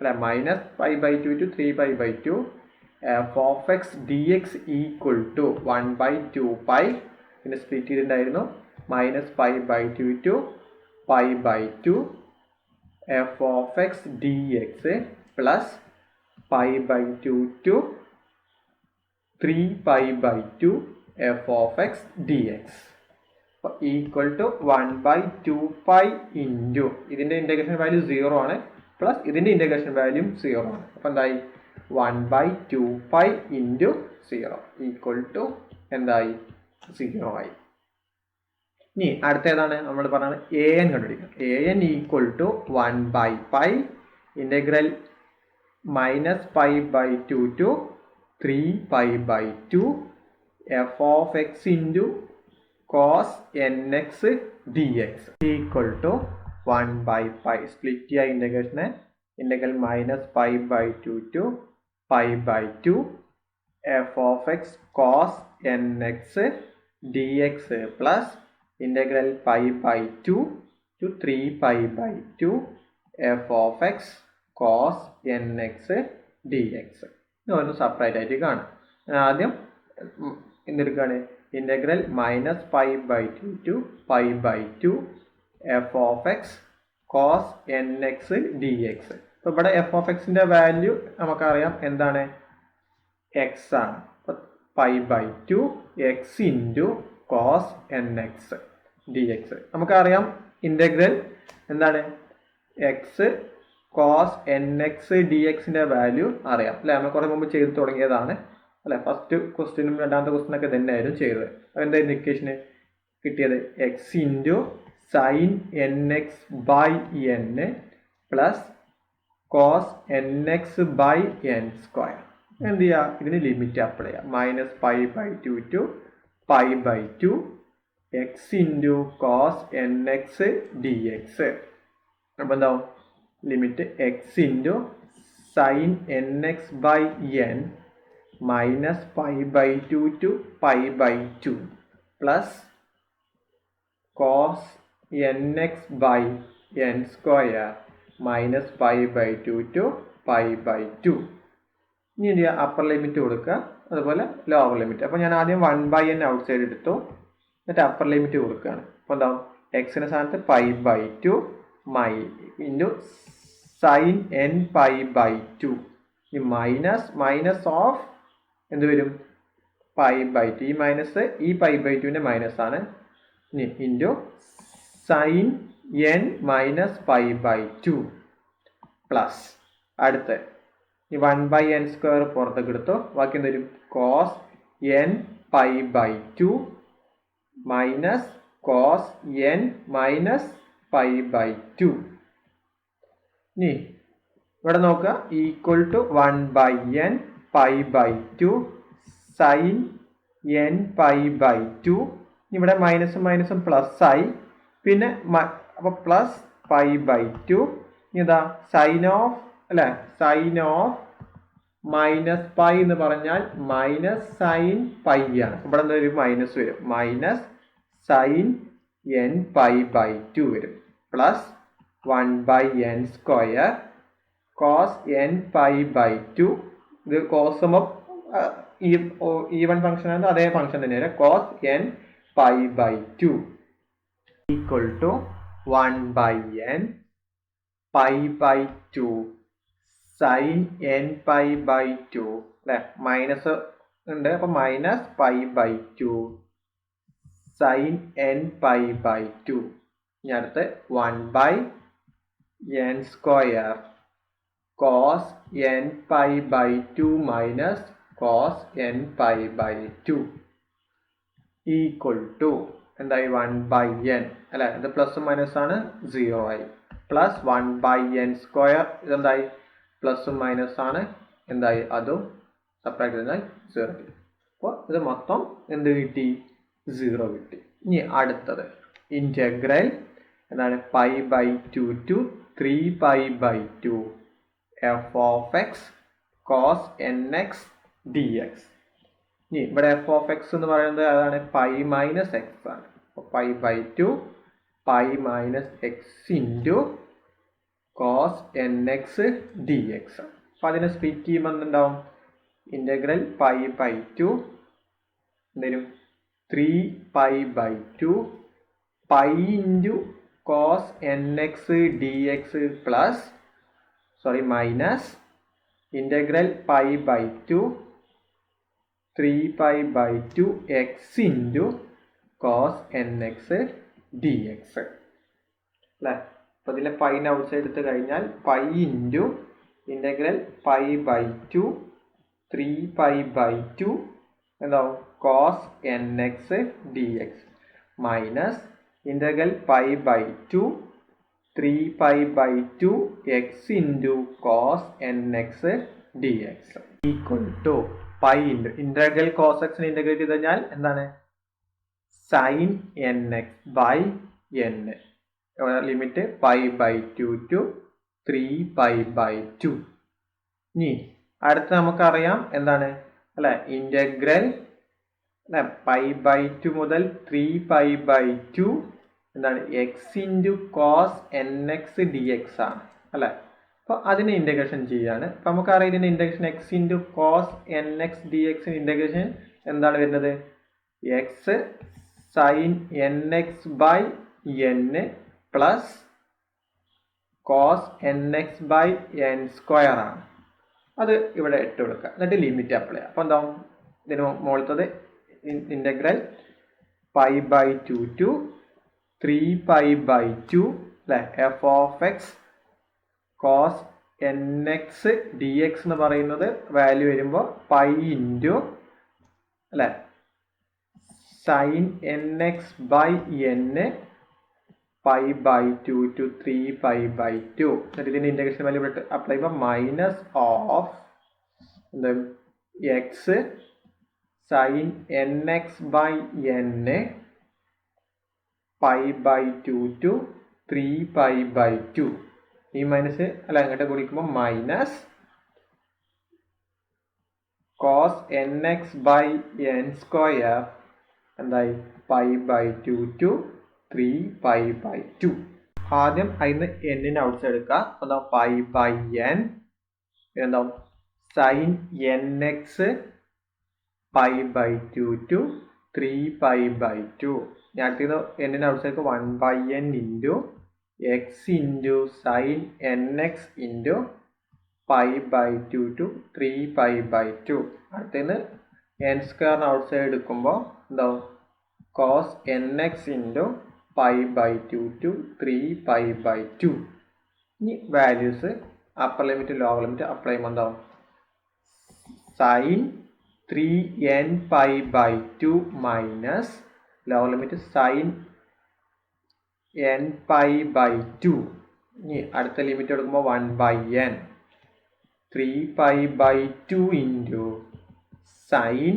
അല്ലെ? Minus π/2 to 3π/2 f of x d x equal to 1/2π പിന്നെ സ്പ്ലിറ്റ് ചെയ്തിട്ടുണ്ടായിരുന്നു minus π/2 to π/2 f of x d x plus π/2 to 3π/2 f of x d x equal to 1/2π into ഇതിൻ്റെ integration value 0 ആണ് plus ഇതിൻ്റെ integration value 0 ആണ്. അപ്പോൾ എന്തായി? 1/2π into 0 equal to എന്തായി? 0 ആയി. ഇനി അടുത്ത ഏതാണ്? നമ്മൾ പറഞ്ഞത് an കണ്ടുപിടിക്കാം. an equal to 1/π integral -π/2 to 3π/2 f of x into cos nx dx equal to 1/π. Split ചെയ്യുക ഇൻ്റഗ്രേഷനെ. Integral -π/2 to π/2 f of x cos nx dx plus integral pi by 2 to 3 pi by 2 f of x cos n x d x. ഇതൊന്ന് separate ആയിട്ട് കാണാം. ആദ്യം എന്തെടുക്കുകയാണ്? Integral minus pi by 2 to pi by 2 f of x cos n x d x. അപ്പോൾ ഇവിടെ f of എക്സിൻ്റെ value നമുക്കറിയാം എന്താണ്? എക്സ് ആണ്. Pi by 2 x into cos n x d x. നമുക്കറിയാം ഇൻ്റഗ്രൽ എന്താണ്? X cos n x d എക്സിൻ്റെ value അറിയാം അല്ലേ? നമ്മൾ കുറേ മുമ്പ് ചെയ്ത് തുടങ്ങിയതാണ് അല്ലേ? ഫസ്റ്റ് ക്വസ്റ്റ്യനും രണ്ടാമത്തെ ക്വസ്റ്റ്യനൊക്കെ തന്നെയായിരുന്നു ചെയ്തത്. എന്തായിരുന്നു ഇക്വേഷന് കിട്ടിയത്? X into sine n x by n plus cos n x by n square. എന്ത് ചെയ്യുക? ഇതിന് ലിമിറ്റ് അപ്ലൈ ചെയ്യുക. Minus pi by 2 to pi by 2 x into cos n x d x. അപ്പോൾ എന്താവും? Limit x into sine n x by n minus pi by 2 to pi by 2 plus cos n x by n square minus pi by 2 to pi by 2. ഇനി എന്ത് ചെയ്യുക? Upper limit കൊടുക്കുക, അതുപോലെ lower limit. അപ്പോൾ ഞാൻ ആദ്യം 1/n out side എടുത്തു, എന്നിട്ട് അപ്പർ ലിമിറ്റ് കൊടുക്കുകയാണ്. അപ്പോൾ എന്താവും? എക്സിൻ്റെ സ്ഥാനത്ത് പൈ ബൈ 2 മൈ into sine n pi by 2 ഈ മൈനസ് ഓഫ് എന്ത് വരും? Pi by 2. ഈ മൈനസ് ഈ പൈ ബൈ 2ൻ്റെ മൈനസ് ആണ്. ഇനി into sine n minus pi by 2 plus അടുത്ത് ഈ 1/n സ്ക്വയർ പുറത്തേക്ക് എടുത്തു. ബാക്കി എന്ത് വരും? Cos N pi by 2 minus cos n minus pi by 2. ഇനി ഇവിടെ നോക്കുക, equal to 1/n pi by 2 sine n pi by 2. ഇവിടെ മൈനസും മൈനസും പ്ലസ് ആയി. പിന്നെ അപ്പോൾ പ്ലസ് പൈ ബൈ 2. ഇതാ സൈൻ ഓഫ് അല്ലേ? സൈൻ ഓഫ് മൈനസ് പൈ എന്ന് പറഞ്ഞാൽ മൈനസ് സൈൻ പൈ ആണ്. ഇവിടെ എന്താ ഒരു മൈനസ് വരും. Minus sine n pi by 2 വരും. Plus 1/n square cos N pi by 2. ഇത് കോസ് ഈവൻ ഫംഗ്ഷൻ ആണ്, അതേ ഫംഗ്ഷൻ തന്നെയാണ്. Cos N pi by 2 equal to 1/n pi by 2 sine n pi by 2 അല്ലേ? മൈനസ് ഉണ്ട്, അപ്പോൾ minus pi by 2 sine n pi by 2. ഇനി അടുത്ത് 1/n square cos N pi by 2 minus cos N pi by 2 equal to എന്തായി? 1/n അല്ലേ? ഇത് plus minus ആണ്, 0 ആയി. പ്ലസ് 1/n സ്ക്വയർ ഇതെന്തായി? പ്ലസും മൈനസ് ആണ്, എന്തായി? അതും സബ്ട്രാക്ട് ചെയ്താൽ 0 കിട്ടി. അപ്പോൾ ഇത് മൊത്തം എന്ത് കിട്ടി? 0 കിട്ടി. ഇനി അടുത്തത് ഇൻ്റഗ്രൽ എന്താണ്? Pi by 2 to 3 pi by 2 f of x cos n x d x. ഇനി ഇവിടെ എഫ് ഓഫ് എക്സ് എന്ന് പറയുന്നത് അതാണ് പൈ മൈനസ് എക്സ് ആണ്. അപ്പോൾ pi by 2 pi minus x into cos n x d x. അപ്പോൾ അതിനെ സ്പ്ലിറ്റ് ചെയ്യുമ്പോൾ എന്തുണ്ടാവും? ഇൻ്റഗ്രൽ പൈ ബൈ 2 എന്തേലും 3 pi by 2 pi into cos n x d x plus minus integral pi by 2 3 pi by 2 x into cos n x d x അല്ലേ? അപ്പോൾ ഇതിലെ പൈനെ outside എടുത്ത് കഴിഞ്ഞാൽ pi into integral pi by 2 3 pi by 2 എന്താവും? Cos n x d x minus integral pi by 2 3 pi by 2 x into cos n x d x equal to pi into integral cos എക്സിനെ integrate ചെയ്ത് കഴിഞ്ഞാൽ എന്താണ്? Sine n x by n. Limit pi by 2 to 3 pi by 2. ഇനി അടുത്ത് നമുക്കറിയാം എന്താണ് അല്ലേ? Integral അല്ലെ പൈ ബൈ ടു മുതൽ 3π/2 എന്താണ് x into cos n x d x ആണ് അല്ലെ. അപ്പോൾ അതിനെ ഇൻ്റഗ്രേഷൻ ചെയ്യാണ്. അപ്പം നമുക്കറിയാം ഇതിൻ്റെ integration x into cos n x d എക്സിന് ഇൻ്റഗ്രേഷൻ എന്താണ് വരുന്നത്? X sine n x by n plus cos n x by n square ആണ്. അത് ഇവിടെ ഇട്ട് കൊടുക്കുക. എന്നിട്ട് ലിമിറ്റ് അപ്ലൈ ചെയ്യാം. അപ്പോൾ എന്താവും? ഇതിന് മുകളിലത്തത് integral pi by to to 3π/2 അല്ലെ f of x cos n x d x എന്ന് പറയുന്നത് വാല്യൂ വരുമ്പോൾ പൈ ഇൻറ്റു അല്ലെ sine n x by n π/2 to 3π/2. എന്നിട്ട് ഇതിൻ്റെ ഇൻ്റഗ്രേഷൻ വാല്യൂ ഇവിടെ അപ്ലൈ ചെയ്യുമ്പോൾ മൈനസ് ഓഫ് എന്ത് x sine n x by n π/2 to 3π/2. ഈ മൈനസ് അല്ല അങ്ങോട്ട് ഗുണിക്കുമ്പോൾ minus cos n x by n square എന്തായി π/2 ടു 3π/2. ആദ്യം അതിന് എന്നിന് ഔട്ട് സൈഡ് എടുക്കുക. എന്താ π/n എന്താവും സൈൻ എൻ എക്സ് π/2 ടു 3π/2. ഞാൻ അടുത്തത് എന്നിന് outside 1/n into x into sine n x into π/2 to 3π/2. അടുത്തത് എൻ സ്ക്വയറിന് ഔട്ട് സൈഡ് എടുക്കുമ്പോൾ എന്താവും cos n x into π/2 to 3π/2. ഇനി values upper limit lower limit apply ചെയ്യുമ്പോൾ എന്താവും sine 3nπ/2 minus lower limit sine nπ/2. ഇനി അടുത്ത limit എടുക്കുമ്പോൾ 1/n 3π/2 into sine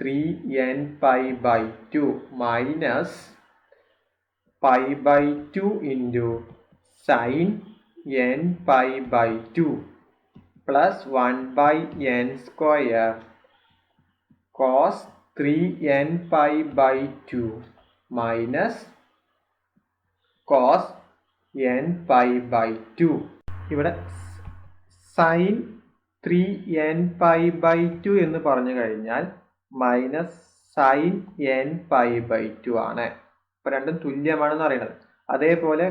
3nπ/2 minus π/2 into sine nπ/2 plus 1/n square cos 3nπ/2 minus cos nπ/2. ഇവിടെ sign 3nπ/2 എന്ന് പറഞ്ഞു കഴിഞ്ഞാൽ minus sine nπ/2 ആണ്. അപ്പോൾ രണ്ടും തുല്യമാണെന്ന് പറയുന്നത്. അതേപോലെ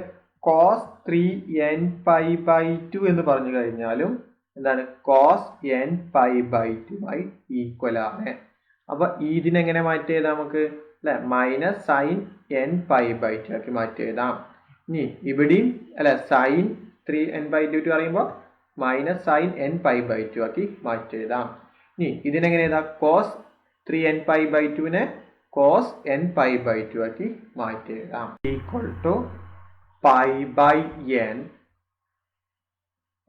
കോസ് 3nπ/2 എന്ന് പറഞ്ഞു കഴിഞ്ഞാലും എന്താണ് കോസ് nπ/2 ആയി ഈക്വൽ ആണ്. അപ്പോൾ ഇതിനെങ്ങനെ മാറ്റി എഴുതാം നമുക്ക് അല്ലെ മൈനസ് സൈൻ nπ/2 ആക്കി മാറ്റി എഴുതാം. ഇനി ഇവിടെയും അല്ലെ സൈൻ 3nπ/2 പറയുമ്പോൾ മൈനസ് സൈൻ nπ/2 ആക്കി മാറ്റി എഴുതാം. ഇനി ഇതിനെങ്ങനെ എഴുതാം കോസ് 3nπ/2 കോസ് nπ/2 ആക്കി മാറ്റി എഴുതാം. Equal to π/n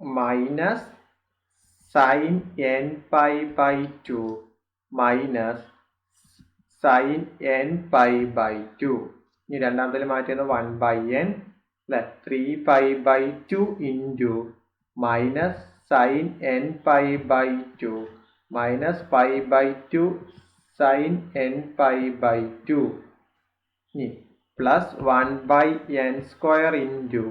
minus sine nπ/2 minus sine nπ/2. ഇനി രണ്ടാമത്തിൽ മാറ്റിയത് 1/n അല്ലെ 3π/2 into minus sine nπ/2 minus π/2 sine nπ/2 ഇനി plus 1/n square into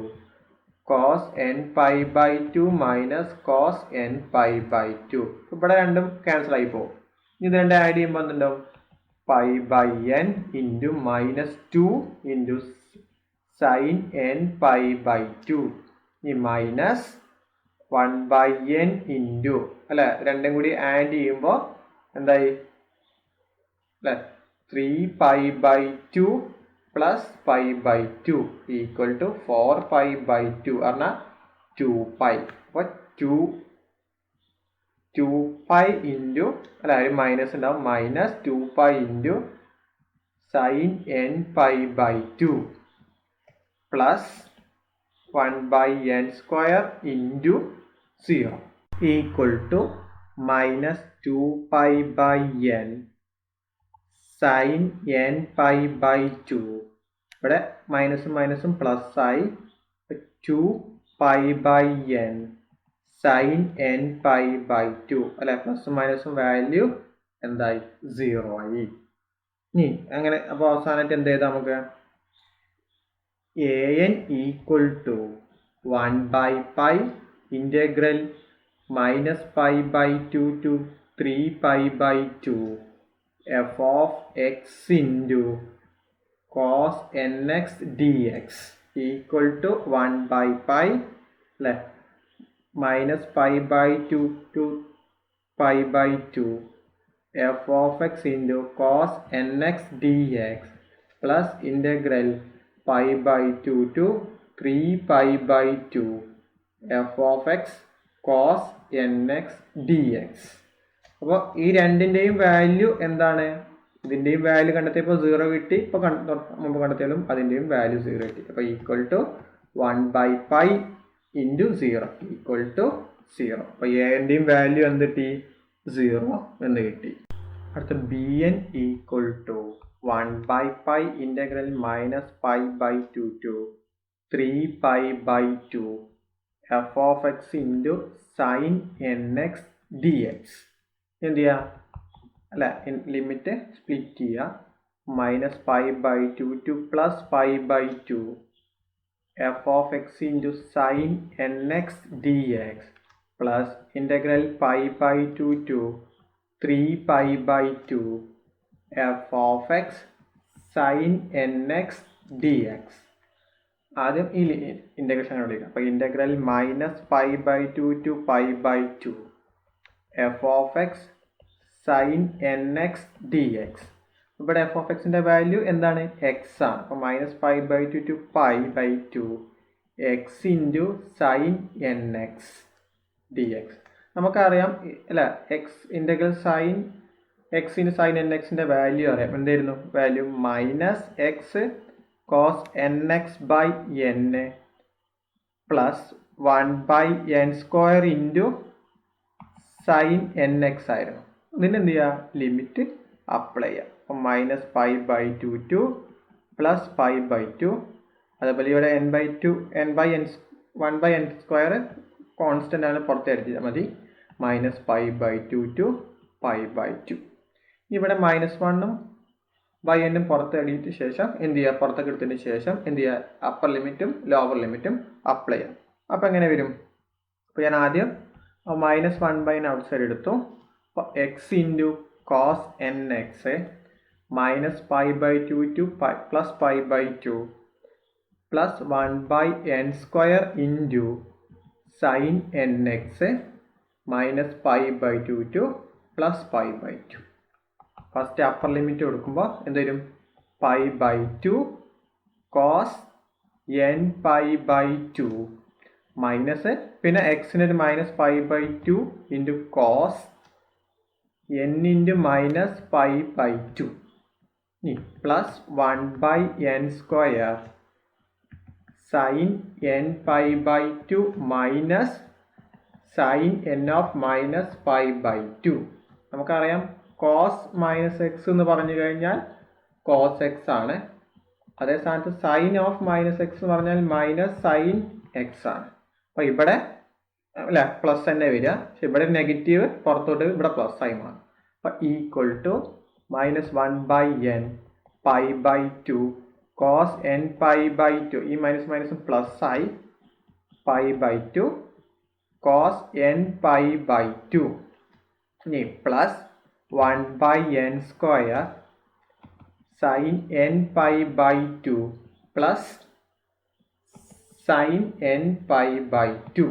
cos nπ/2 minus cos nπ/2. ഇവിടെ രണ്ടും ക്യാൻസൽ ആയി പോകും. ഇത് രണ്ടും ആഡ് ചെയ്യുമ്പോൾ എന്തുണ്ടാവും π/n into minus 2 into sine nπ/2 ഈ മൈനസ് 1/n ഇൻറ്റു അല്ലെ രണ്ടും കൂടി ആഡ് ചെയ്യുമ്പോൾ എന്തായി അല്ലെ 3π/2 പ്ലസ് π/2 ഈക്വൽ ടു 4π/2 പറഞ്ഞാൽ 2π. അപ്പോൾ 2π ഇൻറ്റു അല്ല ഒരു മൈനസ് ഉണ്ടാവും minus 2π into sine nπ/2 plus 1/n square into 0 equal to minus 2π/n sine nπ/2. ഇവിടെ മൈനസും മൈനസും പ്ലസ് ആയി 2π/n സൈൻ nπ/2 അല്ലെ പ്ലസും മൈനസും വാല്യൂ എന്തായി 0 ആയി. ഇനി അങ്ങനെ അപ്പോൾ അവസാനമായിട്ട് എന്ത് ചെയ്താൽ നമുക്ക് an equal to 1 by pi integral minus pi by 2 to 3 pi by 2 f of x into cos nx dx equal to 1 by pi minus pi by 2 to pi by 2 f of x into cos nx dx plus integral pi by 2 to 3 pi by 2 f of x cos nx dx. അപ്പോൾ ഈ രണ്ടിൻ്റെയും value എന്താണ്? ഇതിൻ്റെയും value കണ്ടെത്തിയപ്പോൾ 0 കിട്ടി, ഇപ്പോൾ മുമ്പ് കണ്ടെത്തിയാലും അതിൻ്റെയും വാല്യൂ 0 കിട്ടി. അപ്പോൾ equal to 1 by pi into 0 equal to 0. അപ്പോൾ എൻ്റെയും വാല്യൂ എന്ത് കിട്ടി? 0 എന്ന് കിട്ടി. അടുത്ത bn equal to 1 by pi integral minus pi by 2 to 3 pi by 2 f of x into sine nx dx. എന്ത് ചെയ്യുക? അല്ല, ലിമിറ്റ് സ്പ്ലിറ്റ് ചെയ്യുക. Minus pi by 2 to plus pi by 2 f of x into sine n x d x plus integral pi by 2 to 3 pi by 2 f of x sine n x d x. ആദ്യം ഈ integration കണ്ടുപിടിക്കാം. അപ്പോൾ integral minus pi by 2 to pi by 2 f of x sine n x d x. ഇവിടെ f of എക്സിൻ്റെ value എന്താണ്? X ആണ്. അപ്പോൾ minus pi by 2 to pi by 2 x into sine n x d x. നമുക്കറിയാം അല്ല, x integral sine x into sine n എക്സിൻ്റെ value അറിയാം. എന്തായിരുന്നു value? Minus x cos n x by n plus 1 by n square into sine n x ആയിരുന്നു. ഇതിന് എന്ത് ചെയ്യുക? Limit apply ചെയ്യുക. അപ്പം minus pi by 2 to plus pi by 2. അതേപോലെ ഇവിടെ n by 2 n by n 1 by n square constant ആണ്, പുറത്തെടുത്താൽ മതി. Minus pi by 2 to pi by 2. ഇവിടെ മൈനസ് 1ഉം ബൈ എന്നും പുറത്തെടുത്ത ശേഷം എന്ത് ചെയ്യുക? പുറത്തേക്ക് എടുത്തതിന് ശേഷം എന്ത് ചെയ്യുക? അപ്പർ ലിമിറ്റും ലോവർ ലിമിറ്റും അപ്ലൈ ചെയ്യാം. അപ്പോൾ എങ്ങനെ വരും? അപ്പോൾ ഞാൻ ആദ്യം മൈനസ് 1 ബൈ ഔട്ട് സൈഡ് എടുത്തു. അപ്പോൾ x into cos n x minus pi by 2 to pi plus pi by 2 plus 1 by n square into sine n x minus pi by 2 to plus pi by 2. First upper limit കൊടുക്കുമ്പോൾ എന്ത് വരും? Pi by 2 cos N pi by 2 minus പിന്നെ എക്സിന് ഒരു minus pi by 2 into cos n into minus pi by 2 plus 1 by n square sine n pi by 2 minus sine n of minus pi by 2. നമുക്കറിയാം cos minus X എന്ന് പറഞ്ഞു കഴിഞ്ഞാൽ cos X ആണ്. അതേ സ്ഥാനത്ത് സൈൻ ഓഫ് മൈനസ് എക്സ് എന്ന് പറഞ്ഞാൽ minus sign X ആണ്. അപ്പോൾ ഇവിടെ അല്ല പ്ലസ് തന്നെ വരിക, പക്ഷെ ഇവിടെ നെഗറ്റീവ് പുറത്തോട്ട് ഇവിടെ പ്ലസ് ആയി മാറും. അപ്പോൾ equal to minus 1 by n pi by 2 cos N pi by 2. ഈ മൈനസ് മൈനസ് പ്ലസ് ആയി pi by 2 cos N pi by 2 ഇനി plus 1 by n square sine n pi by 2 plus sine n pi by 2.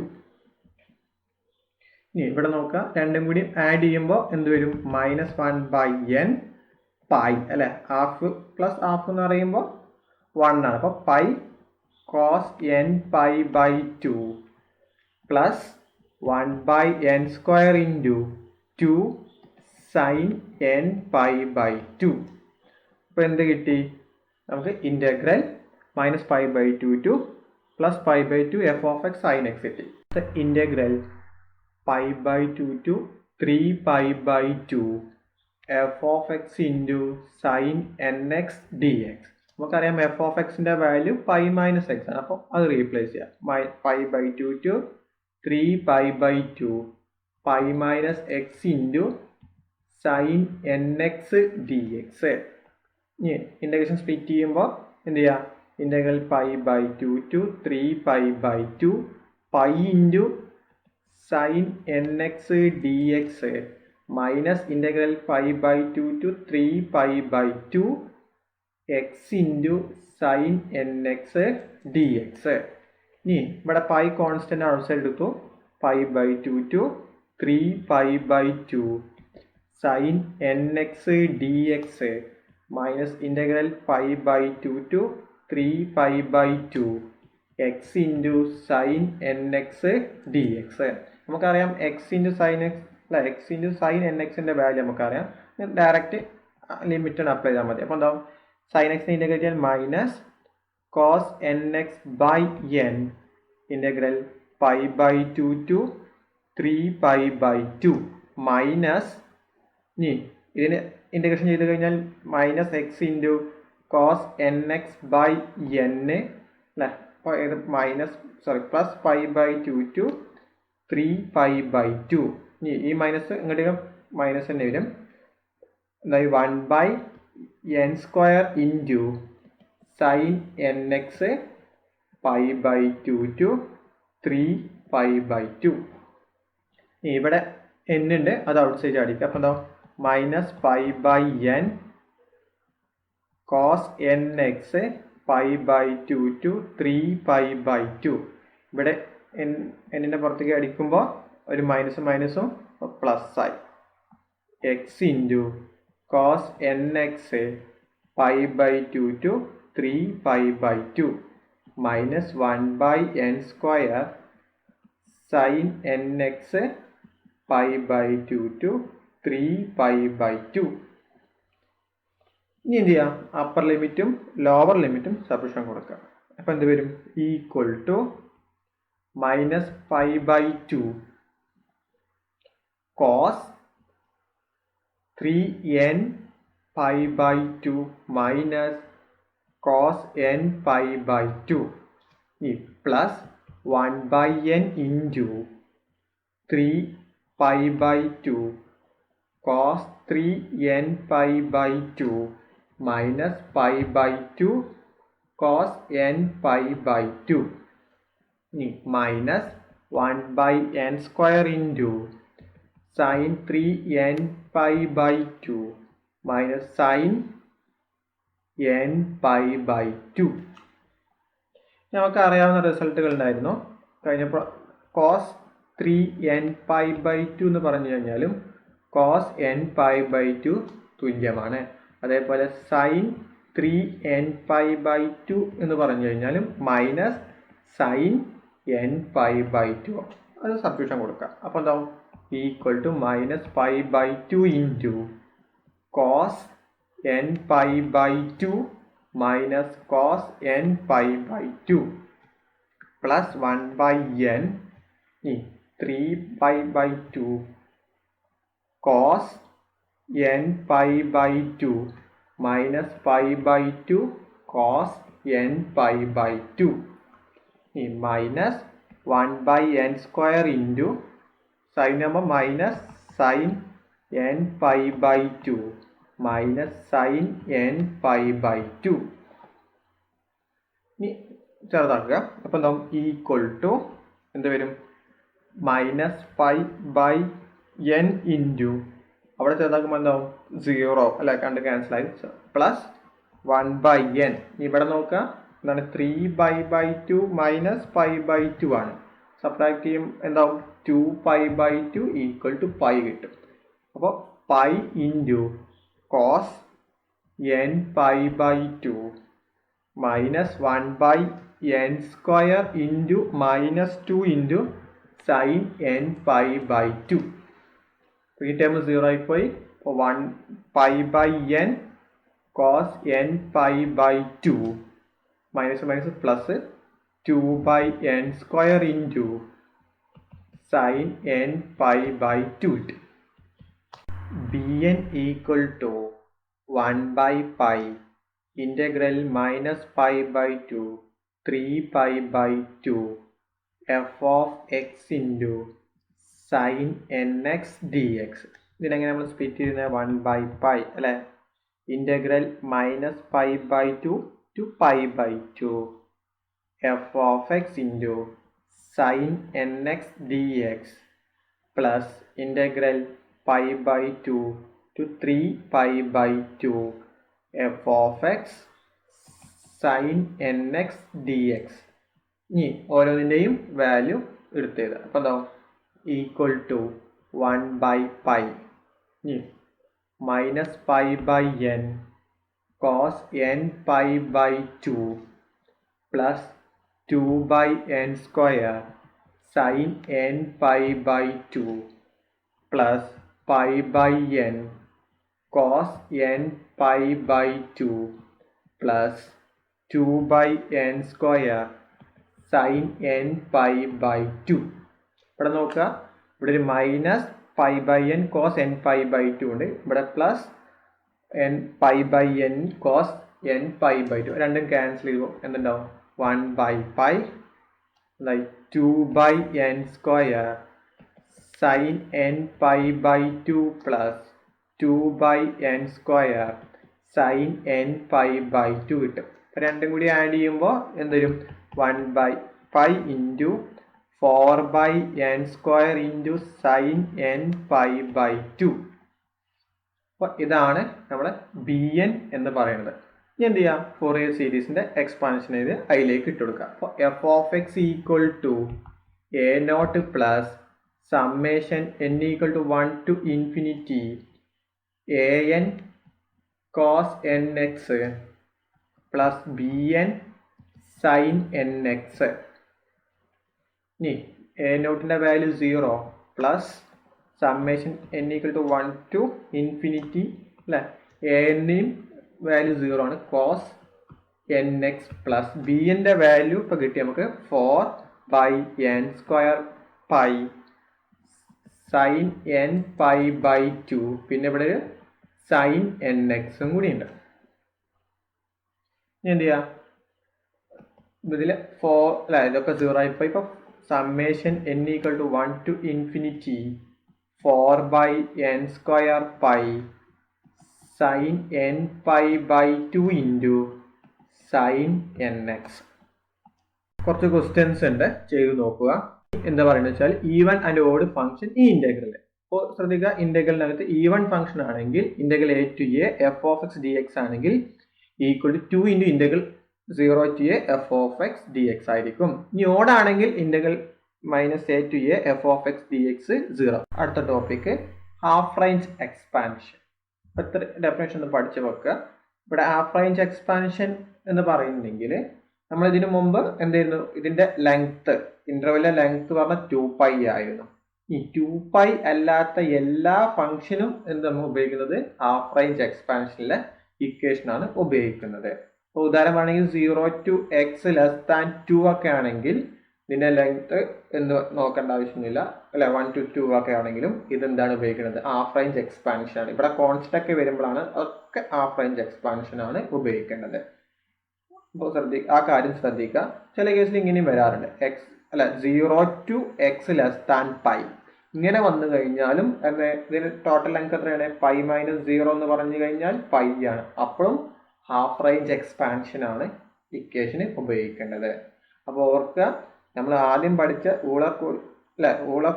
ഇനി ഇവിടെ നോക്കുക, രണ്ടും കൂടി add ചെയ്യുമ്പോൾ എന്ത് വരും? മൈനസ് 1 ബൈ എൻ പൈ അല്ലെ, ഹാഫ് പ്ലസ് ഹാഫ് എന്ന് പറയുമ്പോൾ 1 ആണ്. അപ്പോൾ pi cos N pi by 2 plus 1 by n square into 2 sine n pi by 2. അപ്പോൾ എന്ത് കിട്ടി നമുക്ക്? Integral minus pi by 2 to plus pi by 2 f of x sine x കിട്ടി. Integral pi by 2 to 3 pi by 2 f of x into sine n x d x. നമുക്കറിയാം f of എക്സിൻ്റെ value pi minus x ആണ്. അപ്പോൾ അത് replace ചെയ്യാം. Pi by 2 to 3 pi by 2 pi minus x into sine n x d x ഇനി integration split ചെയ്യുമ്പോൾ എന്ത് ചെയ്യുക? Integral pi by 2 to 3 pi by 2 pi into sine n x d x minus integral pi by 2 to 3 pi by 2 x into sine n x d x. ഇനി ഇവിടെ pi constant outside എടുത്തു. Pi by 2 to 3 pi by 2 sine n x d x minus integral pi by 2 to 3 pi by 2 x into sine n x d x. നമുക്കറിയാം x into sine x അല്ല, x into sine n എക്സിൻ്റെ value നമുക്കറിയാം. Direct ലിമിറ്റാണ് apply ചെയ്താൽ മതി. അപ്പോൾ എന്താവും? Sine എക്സിനെ ഇൻ്റഗ്രേറ്റ് ചെയ്യാൻ minus cos n x by N integral pi by 2 to 3 pi by 2 minus ഇനി ഇതിന് ഇൻ്റഗ്രേഷൻ ചെയ്ത് കഴിഞ്ഞാൽ minus x into cos n x by n അല്ലേ, അപ്പോൾ ഇത് plus pi by 2 to 3 pi by 2. ഇനി ഈ മൈനസ് ഇങ്ങോട്ട് മൈനസ് തന്നെ വരും. എന്തായി? 1 by n square into sine n x pi by 2 to 3 pi by 2. ഇവിടെ എൻ ഉണ്ട്, അത് ഔട്ട് സൈഡ് അടിക്കുക. അപ്പോൾ എന്താ? Minus pi by n cos n x pi by 2 to 3 pi by 2. ഇവിടെ എന്നിൻ്റെ പുറത്തേക്ക് അടിക്കുമ്പോൾ ഒരു മൈനസും പ്ലസ് ആയി. X into cos n x pi by 2 to 3 pi by 2 minus 1 by n square sine n x pi by 2 to 3 pi by 2. ഇനി എന്ത് ചെയ്യാം? അപ്പർ ലിമിറ്റും ലോവർ ലിമിറ്റും സബ്സ്റ്റിറ്റ്യൂഷൻ കൊടുക്കുക. അപ്പോൾ എന്ത് വരും? Equal to minus pi by 2 cos 3n pi by 2 minus cos n pi by 2 ഈ plus 1 by n into 3 pi by 2 cos 3n pi by 2 minus pi by 2 cos n pi by 2 ഇനി minus 1 by n square into sine 3n pi by 2 minus sine n pi by 2. നമുക്ക് അറിയാവുന്ന റിസൾട്ടുകൾ ഉണ്ടായിരുന്നു. കഴിഞ്ഞപ്പോൾ cos 3n pi by 2 എന്ന് പറഞ്ഞു കഴിഞ്ഞാലും cos n pi by 2 തുല്യമാണ്. അതേപോലെ സൈൻ 3n പൈ ബൈ 2 എന്ന് പറഞ്ഞു കഴിഞ്ഞാലും minus sine n pi by 2. അത് സബ്സ്റ്റിറ്റ്യൂഷൻ കൊടുക്കുക. അപ്പോൾ എന്താവും? Equal to minus pi by 2 into cos n pi by 2 minus cos n pi by 2 plus 1 by n 3 pi by 2 cos n pi by 2 minus pi by 2 cos n pi by 2 minus 1 by n square into sine ആകുമ്പോൾ minus sine n pi by 2 minus sine n pi by 2. ഇനി ചെറുതാക്കുക. അപ്പോൾ എന്താ? Equal to എന്ത് വരും? Minus pi by n into അവിടെ ചെറുതാക്കുമ്പോൾ എന്താവും? 0 അല്ലെ, കണ്ട് ക്യാൻസലായി. Plus 1 by n. ഇവിടെ നോക്കുക എന്താണ്? 3 ബൈ 2 മൈനസ് പൈ ബൈ 2 ആണ്. സബ്ട്രാക്ട് ചെയ്യും എന്താവും? 2 pi by 2 equal to pi കിട്ടും. അപ്പോൾ pi into cos n pi by 2 minus 1 by n square into minus 2 into sine n pi by 2. ഈ ടേം 0 ആയിപ്പോയി. 1 pi by n cos n pi by 2 minus plus 2 by n square into sine n pi by 2 കിട്ടും. bn equal to 1 by pi integral minus pi by 2 3 pi by 2 f of x into sine n x d x. ഇതിനെങ്ങനെ നമ്മൾ split ചെയ്യുന്നത്? 1 by pi അല്ലേ. integral minus pi by 2 to pi by 2 f of x into sine nx dx plus integral pi by 2 to 3 pi by 2 f of x sine nx dx. ഇനി ഓരോന്നിൻ്റെയും value എടുത്തത് അപ്പോൾ എന്താ equal to 1 by pi ഇനി minus pi by n cos N pi by 2 plus 2 by n square sin n pi by 2 plus pi by n cos n pi by 2 plus 2 by n square sin n pi by 2. ഇവിടെ നോക്കുക, ഇവിടെ ഒരു minus pi by n cos N pi by 2 ഉണ്ട്, ഇവിടെ plus n pi by n cos N pi by 2 രണ്ടും cancel ചെയ്യുമ്പോൾ എന്തുണ്ടാവും 1 by pi like 2 by n square sin n pi by 2 plus 2 by n square sin n pi by 2 കിട്ടും. രണ്ടും കൂടി add ചെയ്യുമ്പോൾ എന്തുവരും 1 by pi into 4 by n square into sin n pi by 2. അപ്പോൾ ഇതാണ് നമ്മുടെ ബി എൻ എന്ന് പറയുന്നത്. ഇനി എന്ത് ചെയ്യാം, ഫോറിയർ സീരീസിന്റെ എക്സ്പാൻഷൻ ചെയ്ത് അതിലേക്ക് ഇട്ട് കൊടുക്കാം. അപ്പോൾ f of x equal to a naught plus summation n equal to 1 to infinity a n cos n x plus b n sine n x. ഇനി എ നോട്ടിന്റെ value 0 plus summation n equal to 1 to infinity അല്ലെ, a എന്നെയും value 0 ആണ്, cos n x plus b എൻ്റെ value ഇപ്പോൾ കിട്ടി നമുക്ക് 4 by n square pi sine n pi by 2, പിന്നെ ഇവിടെ ഒരു സൈൻ എൻ എക്സും കൂടി ഉണ്ട്. ഇനി എന്ത് ചെയ്യാം, ഇതിൽ 4 അല്ല ഇതൊക്കെ 0 ആയിപ്പോൾ ഇപ്പോൾ summation n equal to 1 to infinity 4 by n square pi sin n pi by 2 into sin nx. കുറച്ച് ക്വസ്റ്റ്യൻസ് ഉണ്ട്, ചെയ്ത് നോക്കുക. എന്താ പറയുന്നത് വെച്ചാൽ ഈവൻ ആൻഡ് ഓഡ് ഫംഗ്ഷൻ ഈ ഇന്റഗ്രൽ. അപ്പോൾ ശ്രദ്ധിക്കുക, ഇന്റഗ്രലിനകത്ത് ഈവൻ ഫംഗ്ഷൻ ആണെങ്കിൽ integral a to a f of x d x ആണെങ്കിൽ equal to 2 into integral 0 to a f of x d x ആയിരിക്കും. ഇനി ഓഡ് ആണെങ്കിൽ integral minus a to a f of x d x 0. അടുത്ത topic half range expansion. ഇത്ര definition ഒന്ന് പഠിച്ചു വെക്കുക. ഇവിടെ ഹാഫ് റേഞ്ച് എക്സ്പാൻഷൻ എന്ന് പറയുന്നുണ്ടെങ്കിൽ നമ്മൾ ഇതിനു മുമ്പ് എന്തായിരുന്നു, ഇതിന്റെ ലെങ്ത് ഇന്റർവെല്ലിലെ ലെങ്ത് പറഞ്ഞാൽ 2π ആയിരുന്നു. ഈ 2π അല്ലാത്ത എല്ലാ ഫംഗ്ഷനും എന്ത് നമ്മൾ ഉപയോഗിക്കുന്നത് ഹാഫ് റേഞ്ച് എക്സ്പാൻഷനിലെ ഇക്വേഷൻ ആണ് ഉപയോഗിക്കുന്നത്. അപ്പോൾ ഉദാഹരണമാണെങ്കിൽ 0 to x less than 2 ഒക്കെ ആണെങ്കിൽ ഇതിന്റെ ലെങ്ത് എന്ന് നോക്കേണ്ട ആവശ്യമില്ല അല്ലെ, 1 to 2 ഒക്കെ ആണെങ്കിലും ഇതെന്താണ് ഉപയോഗിക്കുന്നത് ഹാഫ് റേഞ്ച് എക്സ്പാൻഷൻ ആണ്. ഇവിടെ കോൺസ്റ്റന്റ് ഒക്കെ വരുമ്പോഴാണ് ഒക്കെ ഹാഫ് റേഞ്ച് എക്സ്പാൻഷൻ ആണ് ഉപയോഗിക്കേണ്ടത്. അപ്പോൾ ആ കാര്യം ശ്രദ്ധിക്കുക. ചില കേസിൽ ഇങ്ങനെയും വരാറുണ്ട്, എക്സ് അല്ല 0 to x less than π ഇങ്ങനെ വന്നു കഴിഞ്ഞാലും ഇതിന് ടോട്ടൽ ലെങ്ത് എത്രയാണ് π മൈനസ് 0 എന്ന് പറഞ്ഞു കഴിഞ്ഞാൽ π ആണ്. അപ്പോഴും ഹാഫ് റേഞ്ച് എക്സ്പാൻഷൻ ആണ് ഇക്വേഷന് ഉപയോഗിക്കേണ്ടത്. അപ്പോൾ ഓർക്കുക, നമ്മൾ ആദ്യം പഠിച്ച Euler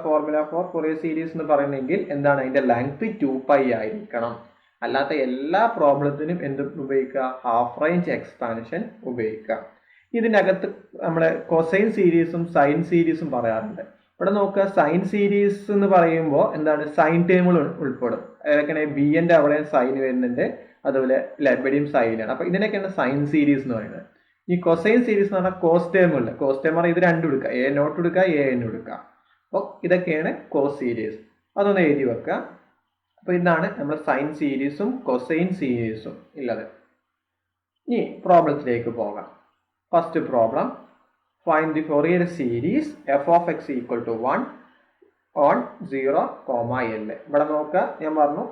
formula for Fourier series എന്ന് പറയുന്നെങ്കിൽ എന്താണ്, അതിന്റെ ലെങ്ത് 2π ആയിരിക്കണം. അല്ലാത്ത എല്ലാ പ്രോബ്ലത്തിനും എന്ത് ഉപയോഗിക്കുക, ഹാഫ് റേഞ്ച് എക്സ്പാൻഷൻ ഉപയോഗിക്കുക. ഇതിനകത്ത് നമ്മുടെ കൊസൈൻ സീരീസും സൈൻ സീരീസും പറയാറുണ്ട്. ഇവിടെ നോക്കുക, സൈൻ സീരീസ് എന്ന് പറയുമ്പോൾ എന്താണ്, സൈൻ ടേമുകൾ ഉൾപ്പെടും. അതൊക്കെ ബി എൻ്റെ അവിടെ സൈൻ വരുന്നുണ്ട്, അതുപോലെ ഇവിടെയും സൈനാണ്. അപ്പൊ ഇതിനൊക്കെയാണ് സൈൻ സീരീസ് എന്ന് പറയുന്നത്. ഈ കൊസൈൻ സീരീസ് എന്ന് പറഞ്ഞാൽ കോസ് ടേമുള്ള, കോസ് ടേം പറഞ്ഞാൽ ഇത് രണ്ടും എടുക്കുക, എ നോട്ട് എടുക്കുക എ എൻ എടുക്കുക. അപ്പോൾ ഇതൊക്കെയാണ് കോസ് സീരീസ്. അതൊന്ന് എഴുതി വെക്കുക. അപ്പോൾ ഇതാണ് നമ്മൾ സൈൻ സീരീസും കൊസൈൻ സീരീസും ഉള്ളത്. ഇനി പ്രോബ്ലത്തിലേക്ക് പോകാം. First problem, find the Fourier series f of x equal to 1 on 0, L. ഇവിടെ നോക്കുക, ഞാൻ പറഞ്ഞു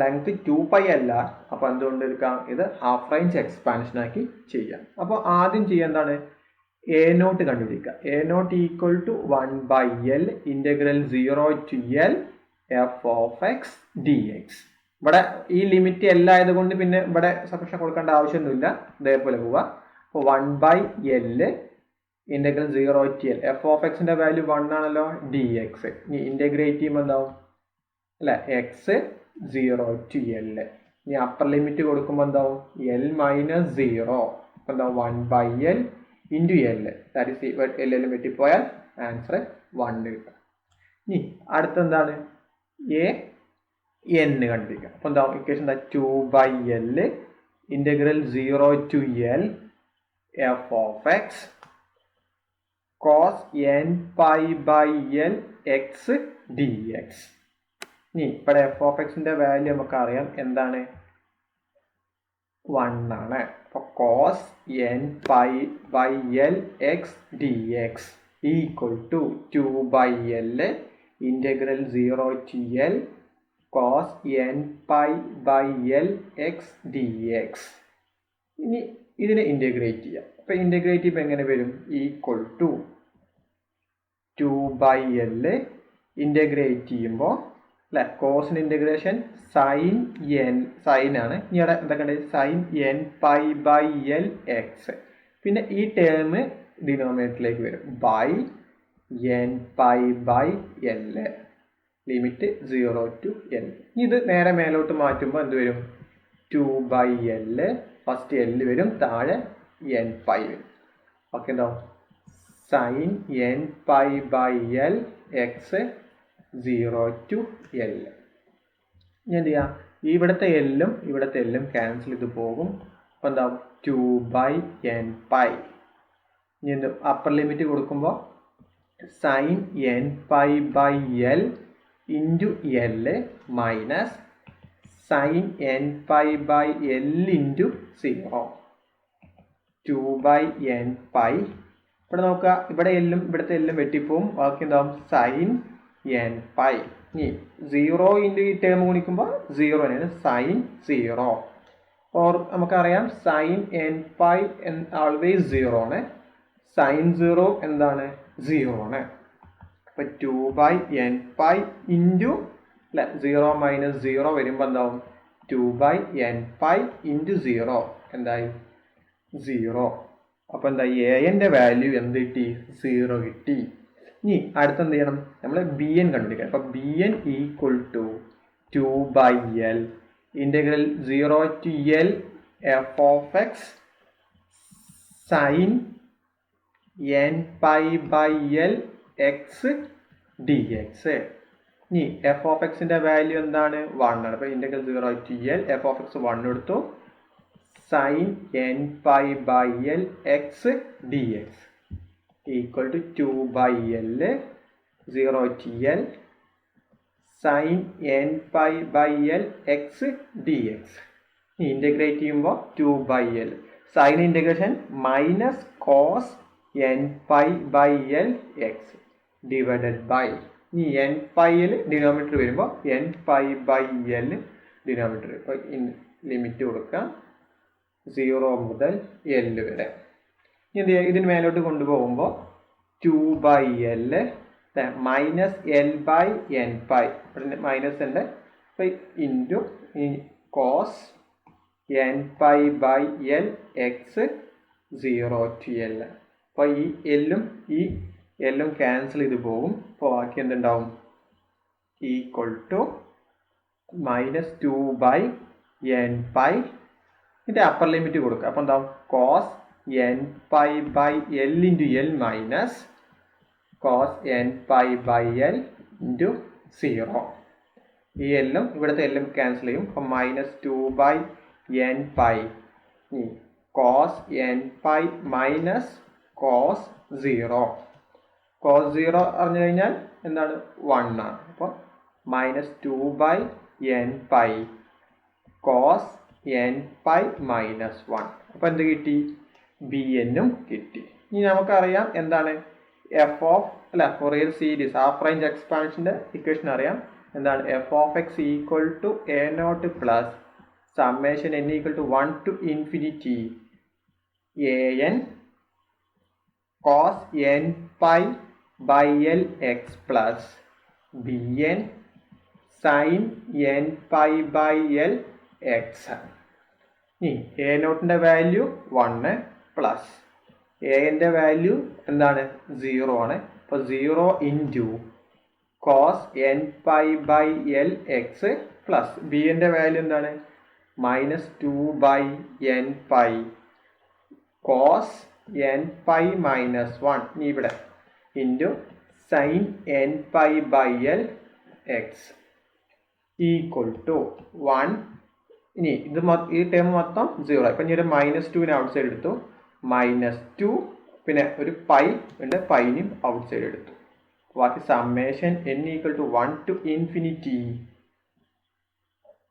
ലെങ്ത് 2π അല്ല, അപ്പൊ എന്തുകൊണ്ട് എടുക്കാം, ഇത് ഹാഫ് റേഞ്ച് എക്സ്പാൻഷൻ ആക്കി ചെയ്യാം. അപ്പൊ ആദ്യം ചെയ്യാൻ എന്താണ്, എ നോട്ട് കണ്ടുപിടിക്കുക. A nought equal to 1/L integral 0 to L f of x d x. ഇവിടെ ഈ ലിമിറ്റ് എൽ ആയതുകൊണ്ട് പിന്നെ ഇവിടെ സഫിഷ്യൻ കൊടുക്കേണ്ട ആവശ്യമൊന്നുമില്ല. ഇതേപോലെ പോവുക. അപ്പോൾ 1/L integral 0 to L. F of എക്സിന്റെ വാല്യൂ 1 ആണല്ലോ, ഡി എക്സ്. ഇനി ഇന്റഗ്രേറ്റ് ചെയ്യുമ്പോൾ എന്താവും അല്ലെ, എക്സ് 0 to L. ഇനി അപ്പർ ലിമിറ്റ് കൊടുക്കുമ്പോൾ എന്താവും L - 0. അപ്പോൾ എന്താവും 1/L into L. That is l വെട്ടിപ്പോയാൽ ആൻസർ 1 കിട്ടും. ഇനി അടുത്തെന്താണ് എ n കണ്ടുപിടിക്കുക. അപ്പോൾ എന്താ ഇക്വേഷൻ എന്താ 2/L integral 0 to L f of x cos n/L x dx. ഇനി ഇവിടെ എഫ് ഓഫ് എക്സിന്റെ വാല്യൂ നമുക്കറിയാം എന്താണ്, 1 ആണ്. അപ്പോൾ cos n/L x dx equal to 2/L integral 0 to L cos n/L x dx. ഇനി ഇതിനെ ഇന്റഗ്രേറ്റ് ചെയ്യാം. അപ്പൊ ഇന്റഗ്രേറ്റ് ചെയ്യുമ്പോൾ എങ്ങനെ വരും, ഈക്വൽ ടു 2/L ഇന്റഗ്രേറ്റ് ചെയ്യുമ്പോൾ അല്ലെ, കോസിന് ഇന്റഗ്രേഷൻ സൈൻ എൻ, സൈൻ ആണ്. ഇനി ഇവിടെ എന്തൊക്കെ സൈൻ n/L x. പിന്നെ ഈ ടേം ഡിനോമിനേറ്ററിലേക്ക് വരും by n/L limit 0 to L. ഇത് നേരെ മേലോട്ട് മാറ്റുമ്പോൾ എന്ത് വരും, 2/L ഫസ്റ്റ് L വരും, താഴെ n/, വരും. ഓക്കെ, എന്താവും sign n/L x 0 to L. ഇനി എന്ത് ചെയ്യാം, ഇവിടുത്തെ എല്ലും ക്യാൻസൽ ചെയ്ത് പോകും. അപ്പോൾ എന്താവും 2/n/. ഇനി എന്ത് അപ്പർ ലിമിറ്റ് കൊടുക്കുമ്പോൾ sine n/L into L minus sine n/L into 0 2/n/. ഇവിടെ നോക്കുക, ഇവിടെ ഇവിടുത്തെ എല്ലും വെട്ടിപ്പോവും. ബാക്കി എന്താവും സൈൻ n/. ഇനി 0 ഇൻറ്റു ഈ ടേം ഗുണിക്കുമ്പോൾ 0 തന്നെയാണ്, സൈൻ 0. ഓർ നമുക്കറിയാം സൈൻ n/, ആൾവേസ് 0 ആണ്. സൈൻ 0 എന്താണ്, 0 ആണ്. അപ്പൊ 2/n/, ഇൻറ്റു അല്ലെ 0 - 0 വരുമ്പോൾ എന്താവും 2/n/, ഇൻറ്റു 0 എന്തായി 0. അപ്പൊ എന്താ എന്റെ വാല്യൂ എന്ത് കിട്ടി, 0 കിട്ടി. ഇനി അടുത്ത് എന്ത് ചെയ്യണം, നമ്മൾ bn കണ്ടുപിടിക്കാം. അപ്പൊ bn equal to 2/L integral 0 to L f of x sine n/L x dx. ഇനി എഫ് ഓഫ് എക്സിന്റെ വാല്യൂ എന്താണ്, 1 ആണ്. അപ്പൊ integral 0 to L f of x 1 എടുത്തു, sine n/L x dx equal to 2/L 0 to L സൈൻ n/L x dx. Integrate ചെയ്യുമ്പോൾ 2/L sine integration minus cos n/L x divided by, ഈ n/L denominator വരുമ്പോൾ n/L denominator. Limit കൊടുക്കുക 0 മുതൽ L വരെ. ഇനി ഇതിന് മേലോട്ട് കൊണ്ടുപോകുമ്പോൾ 2/L മൈനസ് L/n/, മൈനസ് ഉണ്ട്, into cos n/L x 0 to L. അപ്പോൾ ഈ എല്ലും ക്യാൻസൽ ചെയ്ത് പോകും. അപ്പോൾ ബാക്കി എന്തുണ്ടാവും, ഈക്വൽ ടു മൈനസ് 2/n/. ഇതിന്റെ അപ്പർ ലിമിറ്റ് കൊടുക്കുക. അപ്പോൾ എന്താവും cos n/L into L minus cos n/L into 0. ഈ എല്ലും ഇവിടുത്തെ എല്ലും ക്യാൻസൽ ചെയ്യും. അപ്പം minus 2/n/. Cos n/, minus cos 0. Cos 0 അറിഞ്ഞു കഴിഞ്ഞാൽ എന്താണ്, 1 ആണ്. അപ്പോൾ minus 2/n/, cos n/, minus 1. അപ്പോൾ എന്ത് കിട്ടി, bn കിട്ടി. ഇനി നമുക്കറിയാം എന്താണ് f of Fourier series half range എക്സ്പാൻഷന്റെ ഇക്വേഷൻ അറിയാം. എന്താണ് f of x equal to a0 plus summation n equal to 1 to infinity an cos n/L x plus bn sine n pi by l x. ഇനി a നോട്ടിൻ്റെ value 1 plus എൻ്റെ value എന്താണ് 0 ആണ്. അപ്പോൾ 0 into cos N pi by l x plus b എൻ്റെ value എന്താണ് -2 by n pi cos N pi -1 ഇനി ഇവിടെ into sine n pi by l x equal to 1. ഇനി ഇത് ഈ ടേം മൊത്തം 0. ഇപ്പം ഇനി ഒരു -2 ഔട്ട് സൈഡ് എടുത്തു, -2 പിന്നെ ഒരു പൈ ഉണ്ട്, പൈനും ഔട്ട് സൈഡ് എടുത്തു. ബാക്കി summation n equal to 1 to infinity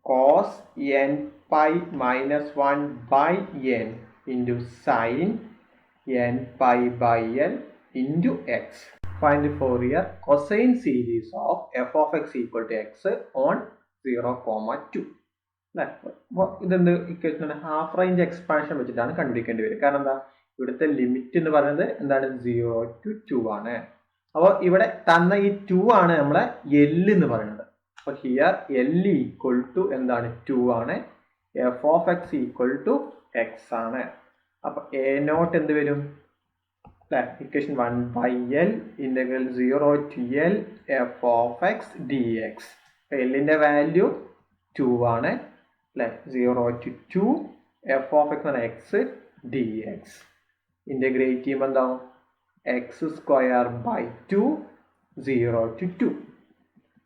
cos n pi -1 by n into sin n pi by n into x. Find the Fourier cosine series of f of x equal to x on 0,2. ഇതെന്ത് equation? Half range expansion വെച്ചിട്ടാണ് കണ്ടുപിടിക്കേണ്ടി വരും. കാരണം എന്താ, ഇവിടുത്തെ limit എന്ന് പറയുന്നത് എന്താണ് 0 to 2 ആണ്. അപ്പോൾ ഇവിടെ തന്ന ഈ 2 ആണ് നമ്മളെ L എന്ന് പറയുന്നത്. അപ്പോൾ ഹിയർ L ഈക്വൽ ടു എന്താണ് 2 ആണ്. F of x equal to x ആണ്. അപ്പോൾ എ നോട്ട് എന്ത് വരും? Equation 1/L integral 0 to L f of x d x. എല്ലിൻ്റെ വാല്യൂ 2 ആണ് അല്ലേ. 0 to 2 എഫ് ഓഫ് എക്സ് ആണ് എക്സ് ഡി എക്സ്. ഇൻ്റഗ്രേറ്റ് ചെയ്യുമ്പോൾ എന്താവും? x² by 2 0 to 2.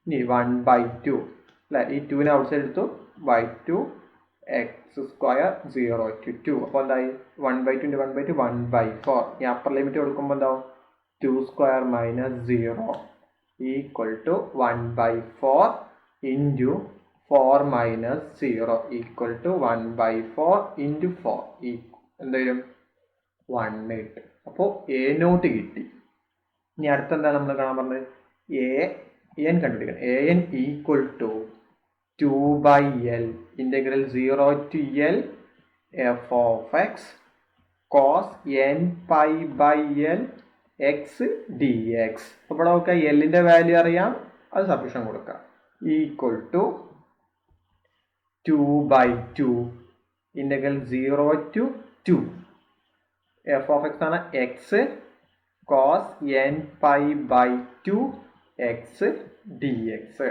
ഇനി 1/2 അല്ലേ. ഈ 2നെ ഔട്ട് സൈഡ് എടുത്തു, by 2 x² 0 to 2. അപ്പോൾ എന്തായി? 1/2 × 1/2 1/4. ഈ അപ്പർ ലിമിറ്റ് കൊടുക്കുമ്പോൾ എന്താവും? 2² - 0 equal to 1/4 into 4 - 0 equal to 1/4 into 4 എന്ത് വരും? 1 കിട്ടും. അപ്പോൾ എ നോട്ട് കിട്ടി. ഇനി അടുത്തെന്താണ് നമ്മൾ കാണാൻ പറഞ്ഞത്? എൻ കണ്ടുപിടിക്കണം. A n equal to 2/L integral 0 to L f of x cos N pi by l x d x. അപ്പോൾ ഇവിടെ നോക്കുക, എല്ലിൻ്റെ വാല്യൂ അറിയാം, അത് സബ്സ്റ്റിറ്റ്യൂഷൻ കൊടുക്കാം. Equal to 2/2 integral 0 to 2 f of x ആണ് x cos N pi by 2 x d x.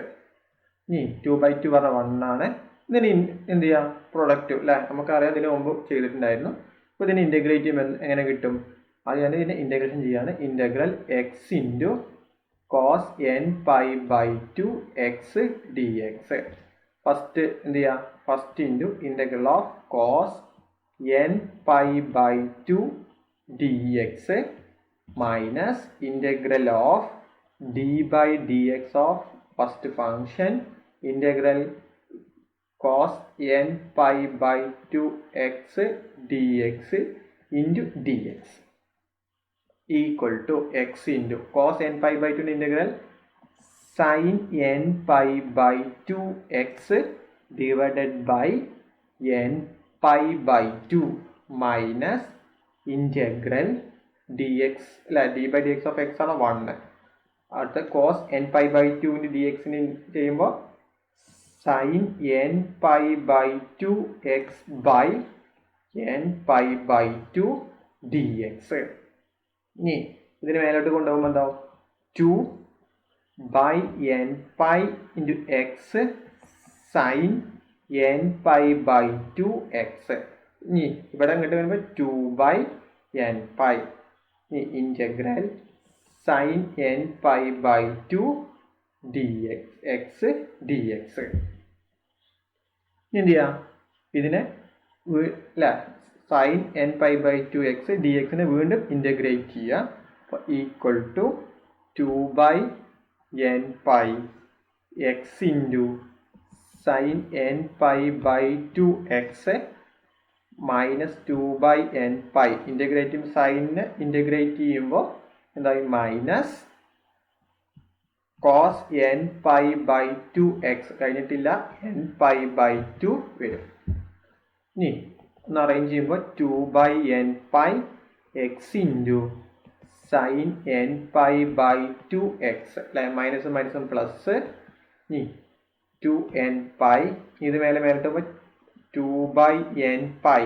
ഇനി 2/2 പറഞ്ഞ 1 ആണ്. ഇതിന് എന്ത് ചെയ്യാം? പ്രൊഡക്റ്റ് അല്ലേ, നമുക്കറിയാം, ഇതിന് മുമ്പ് ചെയ്തിട്ടുണ്ടായിരുന്നു. അപ്പോൾ ഇതിന് ഇൻ്റഗ്രേറ്റ് ചെയ്യുമ്പോൾ എങ്ങനെ കിട്ടും? അത് ഞാൻ ഇതിനെ ഇൻ്റഗ്രേഷൻ ചെയ്യാണ്. Integral x into cos N pi by 2 x d x. First എന്ത് ചെയ്യാം? First into integral of cos n pi by 2 dx minus integral of d by dx of first function integral cos n pi by 2x dx into dx equal to x into cos n pi by 2 integral sin n pi by 2x divided by n pi by 2 minus integral dx അല്ല, d by dx of x ആണ് 1. അടുത്ത cos n pi by 2 into dx ചെയ്യുമ്പോൾ sin n pi by 2 x by n pi by 2 dx. ഇനി ഇതിന് മേലോട്ട് കൊണ്ടുപോകുമ്പോൾ എന്താവും? 2 by n pi into x sin n pi by 2x. ഇനി ഇവിടെ അങ്ങോട്ട് വരുമ്പോൾ 2 by n pi. ഇനി integral sin n pi by 2 dx x dx. ഇനി എന്ത് ചെയ്യാം? ഇതിനെ അല്ല, sin n pi by 2x dxനെ വീണ്ടും ഇൻ്റഗ്രേറ്റ് ചെയ്യുക. അപ്പോൾ equal to 2 by n pi x into sin n pi by 2x minus 2 by n pi. ഇൻ്റഗ്രേറ്റും സൈനിനെ integrate ചെയ്യുമ്പോൾ എന്തായി? Minus cos n pi by 2x കഴിഞ്ഞിട്ടില്ല, n pi by 2 വരും. ഇനി ഒന്ന് arrange ചെയ്യുമ്പോൾ 2 by n pi x into sin n pi by 2x അല്ലെ, മൈനസും മൈനസും plus. ഇനി 2n pi ഇത് മേലെ മേലിട്ട് 2/n pi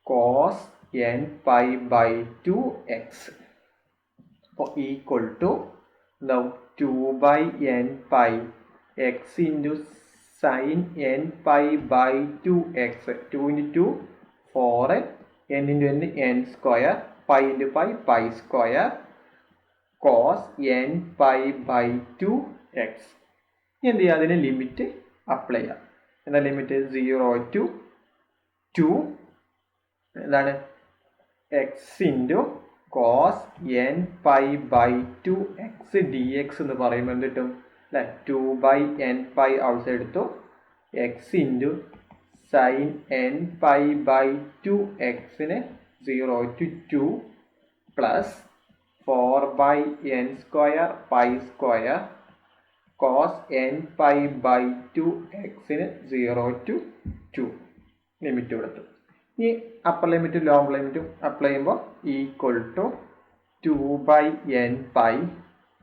cos n pi by 2x അപ്പോൾ ഈക്വൽ ടു എന്താവും 2/n pi x into sin n pi by 2x 2 into 2 4 n into n n square pi into pi pi square cos n pi by 2x എന്ത് ചെയ്യുക അതിന് limit apply ചെയ്യാം എന്താ limit 0 to 2 എന്താണ് x into cos n pi by 2x dx എന്ന് പറയുമ്പോൾ എന്ത് കിട്ടും അല്ലെ 2/n pi ഔട്ട്സൈഡ് എടുത്തു x into sin n pi by 2x ന് 0 to 2 plus 4/n square pi square cos n pi by 2x ന് 0 to 2 limit കൊടുത്തു ഈ അപ്പർ ലിമിറ്റും ലോവർ ലിമിറ്റും അപ്ലൈ ചെയ്യുമ്പോൾ ഈക്വൽ ടു 2/n pi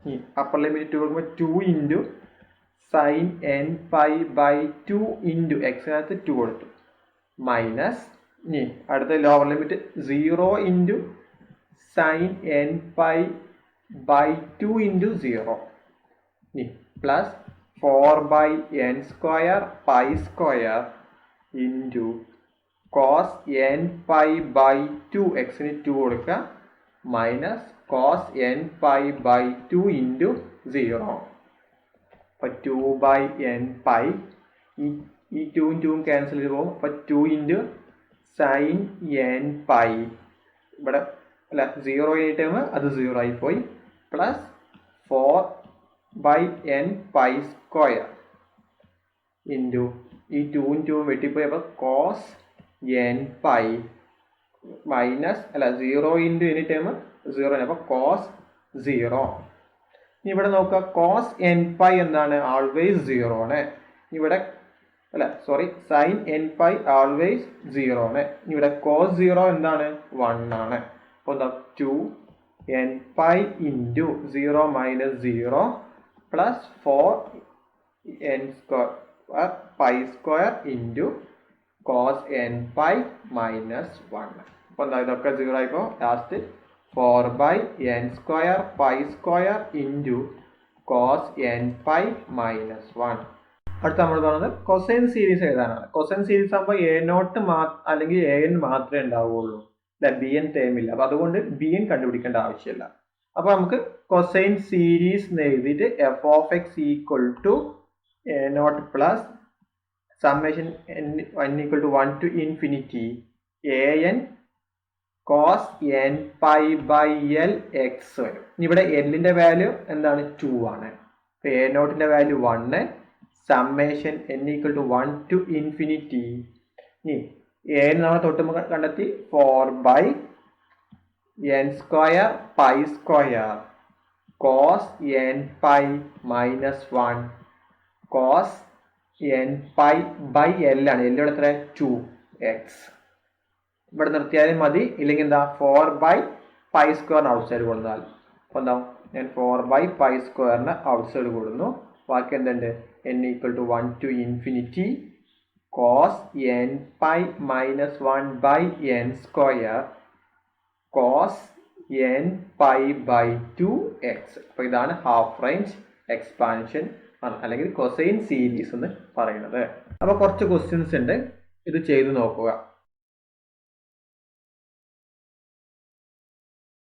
ഈ അപ്പർ ലിമിറ്റ് 2 കൊടുക്കുമ്പോൾ 2 into sine n pi by 2 into എക്സിനകത്ത് 2 കൊടുത്തു മൈനസ് ഇനി അടുത്ത lower limit 0 into sine n pi by 2 into 0 ഇനി plus 4/n square pi square into cos n pi by 2 എക്സിന് 2 കൊടുക്കുക minus cos n pi by 2 into 0 അപ്പോൾ 2/n pi ഈ 2 ഉം 2 ക്യാൻസൽ ചെയ്ത് പോകും അപ്പോൾ 2 ഇൻറ്റു സൈൻ n pi ഇവിടെ അല്ല 0 ടൈം അത് 0 ആയിപ്പോയി plus 4/n pi square into ഈ 2 ഉം 2 വെട്ടിപ്പോയി അപ്പോൾ cos n pi മൈനസ് അല്ല 0 ഇൻറ്റു എനി ടൈം 0 അപ്പോൾ cos 0 ഇവിടെ നോക്കുക cos n pi എന്താണ് ആൾവേസ് 0 ആണ് ഇവിടെ അല്ല sorry sign n pi always 0 ആണ് ഇവിടെ cos 0 എന്താണ് 1 ആണ് അപ്പോൾ എന്താ 2n pi into 0 minus 0 plus 4n square pi square into cos n pi minus 1 അപ്പോൾ എന്താ ഇതൊക്കെ 0 ആയിപ്പോൾ last 4/n square pi square into cos n pi minus 1 അടുത്ത നമ്മൾ പറയുന്നത് കൊസൈൻ സീരീസ് എഴുതാനാണ് കൊസൈൻ സീരീസ് ആകുമ്പോൾ a0 അല്ലെങ്കിൽ an മാത്രമേ ഉണ്ടാവുകയുള്ളൂ അല്ലെ bn ടേം ഇല്ല അപ്പോൾ അതുകൊണ്ട് bn കണ്ടുപിടിക്കേണ്ട ആവശ്യമില്ല അപ്പോൾ നമുക്ക് കൊസൈൻ സീരീസ് എന്ന് എഴുതിയിട്ട് f of x equal to a0 plus summation n equal to 1 to infinity an cos n pi by l x വരും ഇവിടെ l ന്റെ വാല്യൂ എന്താണ് 2 ആണ് അപ്പോൾ a0 ന്റെ value 1 summation n equal to 1 to infinity ഇനി a നമ്മൾ തൊട്ട് കണ്ടെത്തി 4/n square pi square cos n pi minus 1 cos n pi by l ആണ് l ഇവിടെ എത്ര 2x ഇവിടെ നിർത്തിയാലും മതി ഇല്ലെങ്കിൽ എന്താ 4/pi സ്ക്വയറിന് ഔട്ട്സൈഡ് കൊടുത്താൽ അപ്പോൾ എന്താ ഞാൻ 4/pi സ്ക്വയറിന് ഔട്ട്സൈഡ് കൊടുക്കുന്നു ബാക്കി എന്തുണ്ട് n equal to 1 to infinity cos n pi minus 1 by n square cos n pi by 2x അപ്പോൾ ഇതാണ് ഹാഫ് റേഞ്ച് എക്സ്പാൻഷൻ അല്ലെങ്കിൽ കൊസൈൻ സീരീസ് എന്ന് പറയുന്നത് അപ്പോൾ കുറച്ച് ക്വസ്റ്റ്യൻസ് ഉണ്ട് ഇത് ചെയ്തു നോക്കുക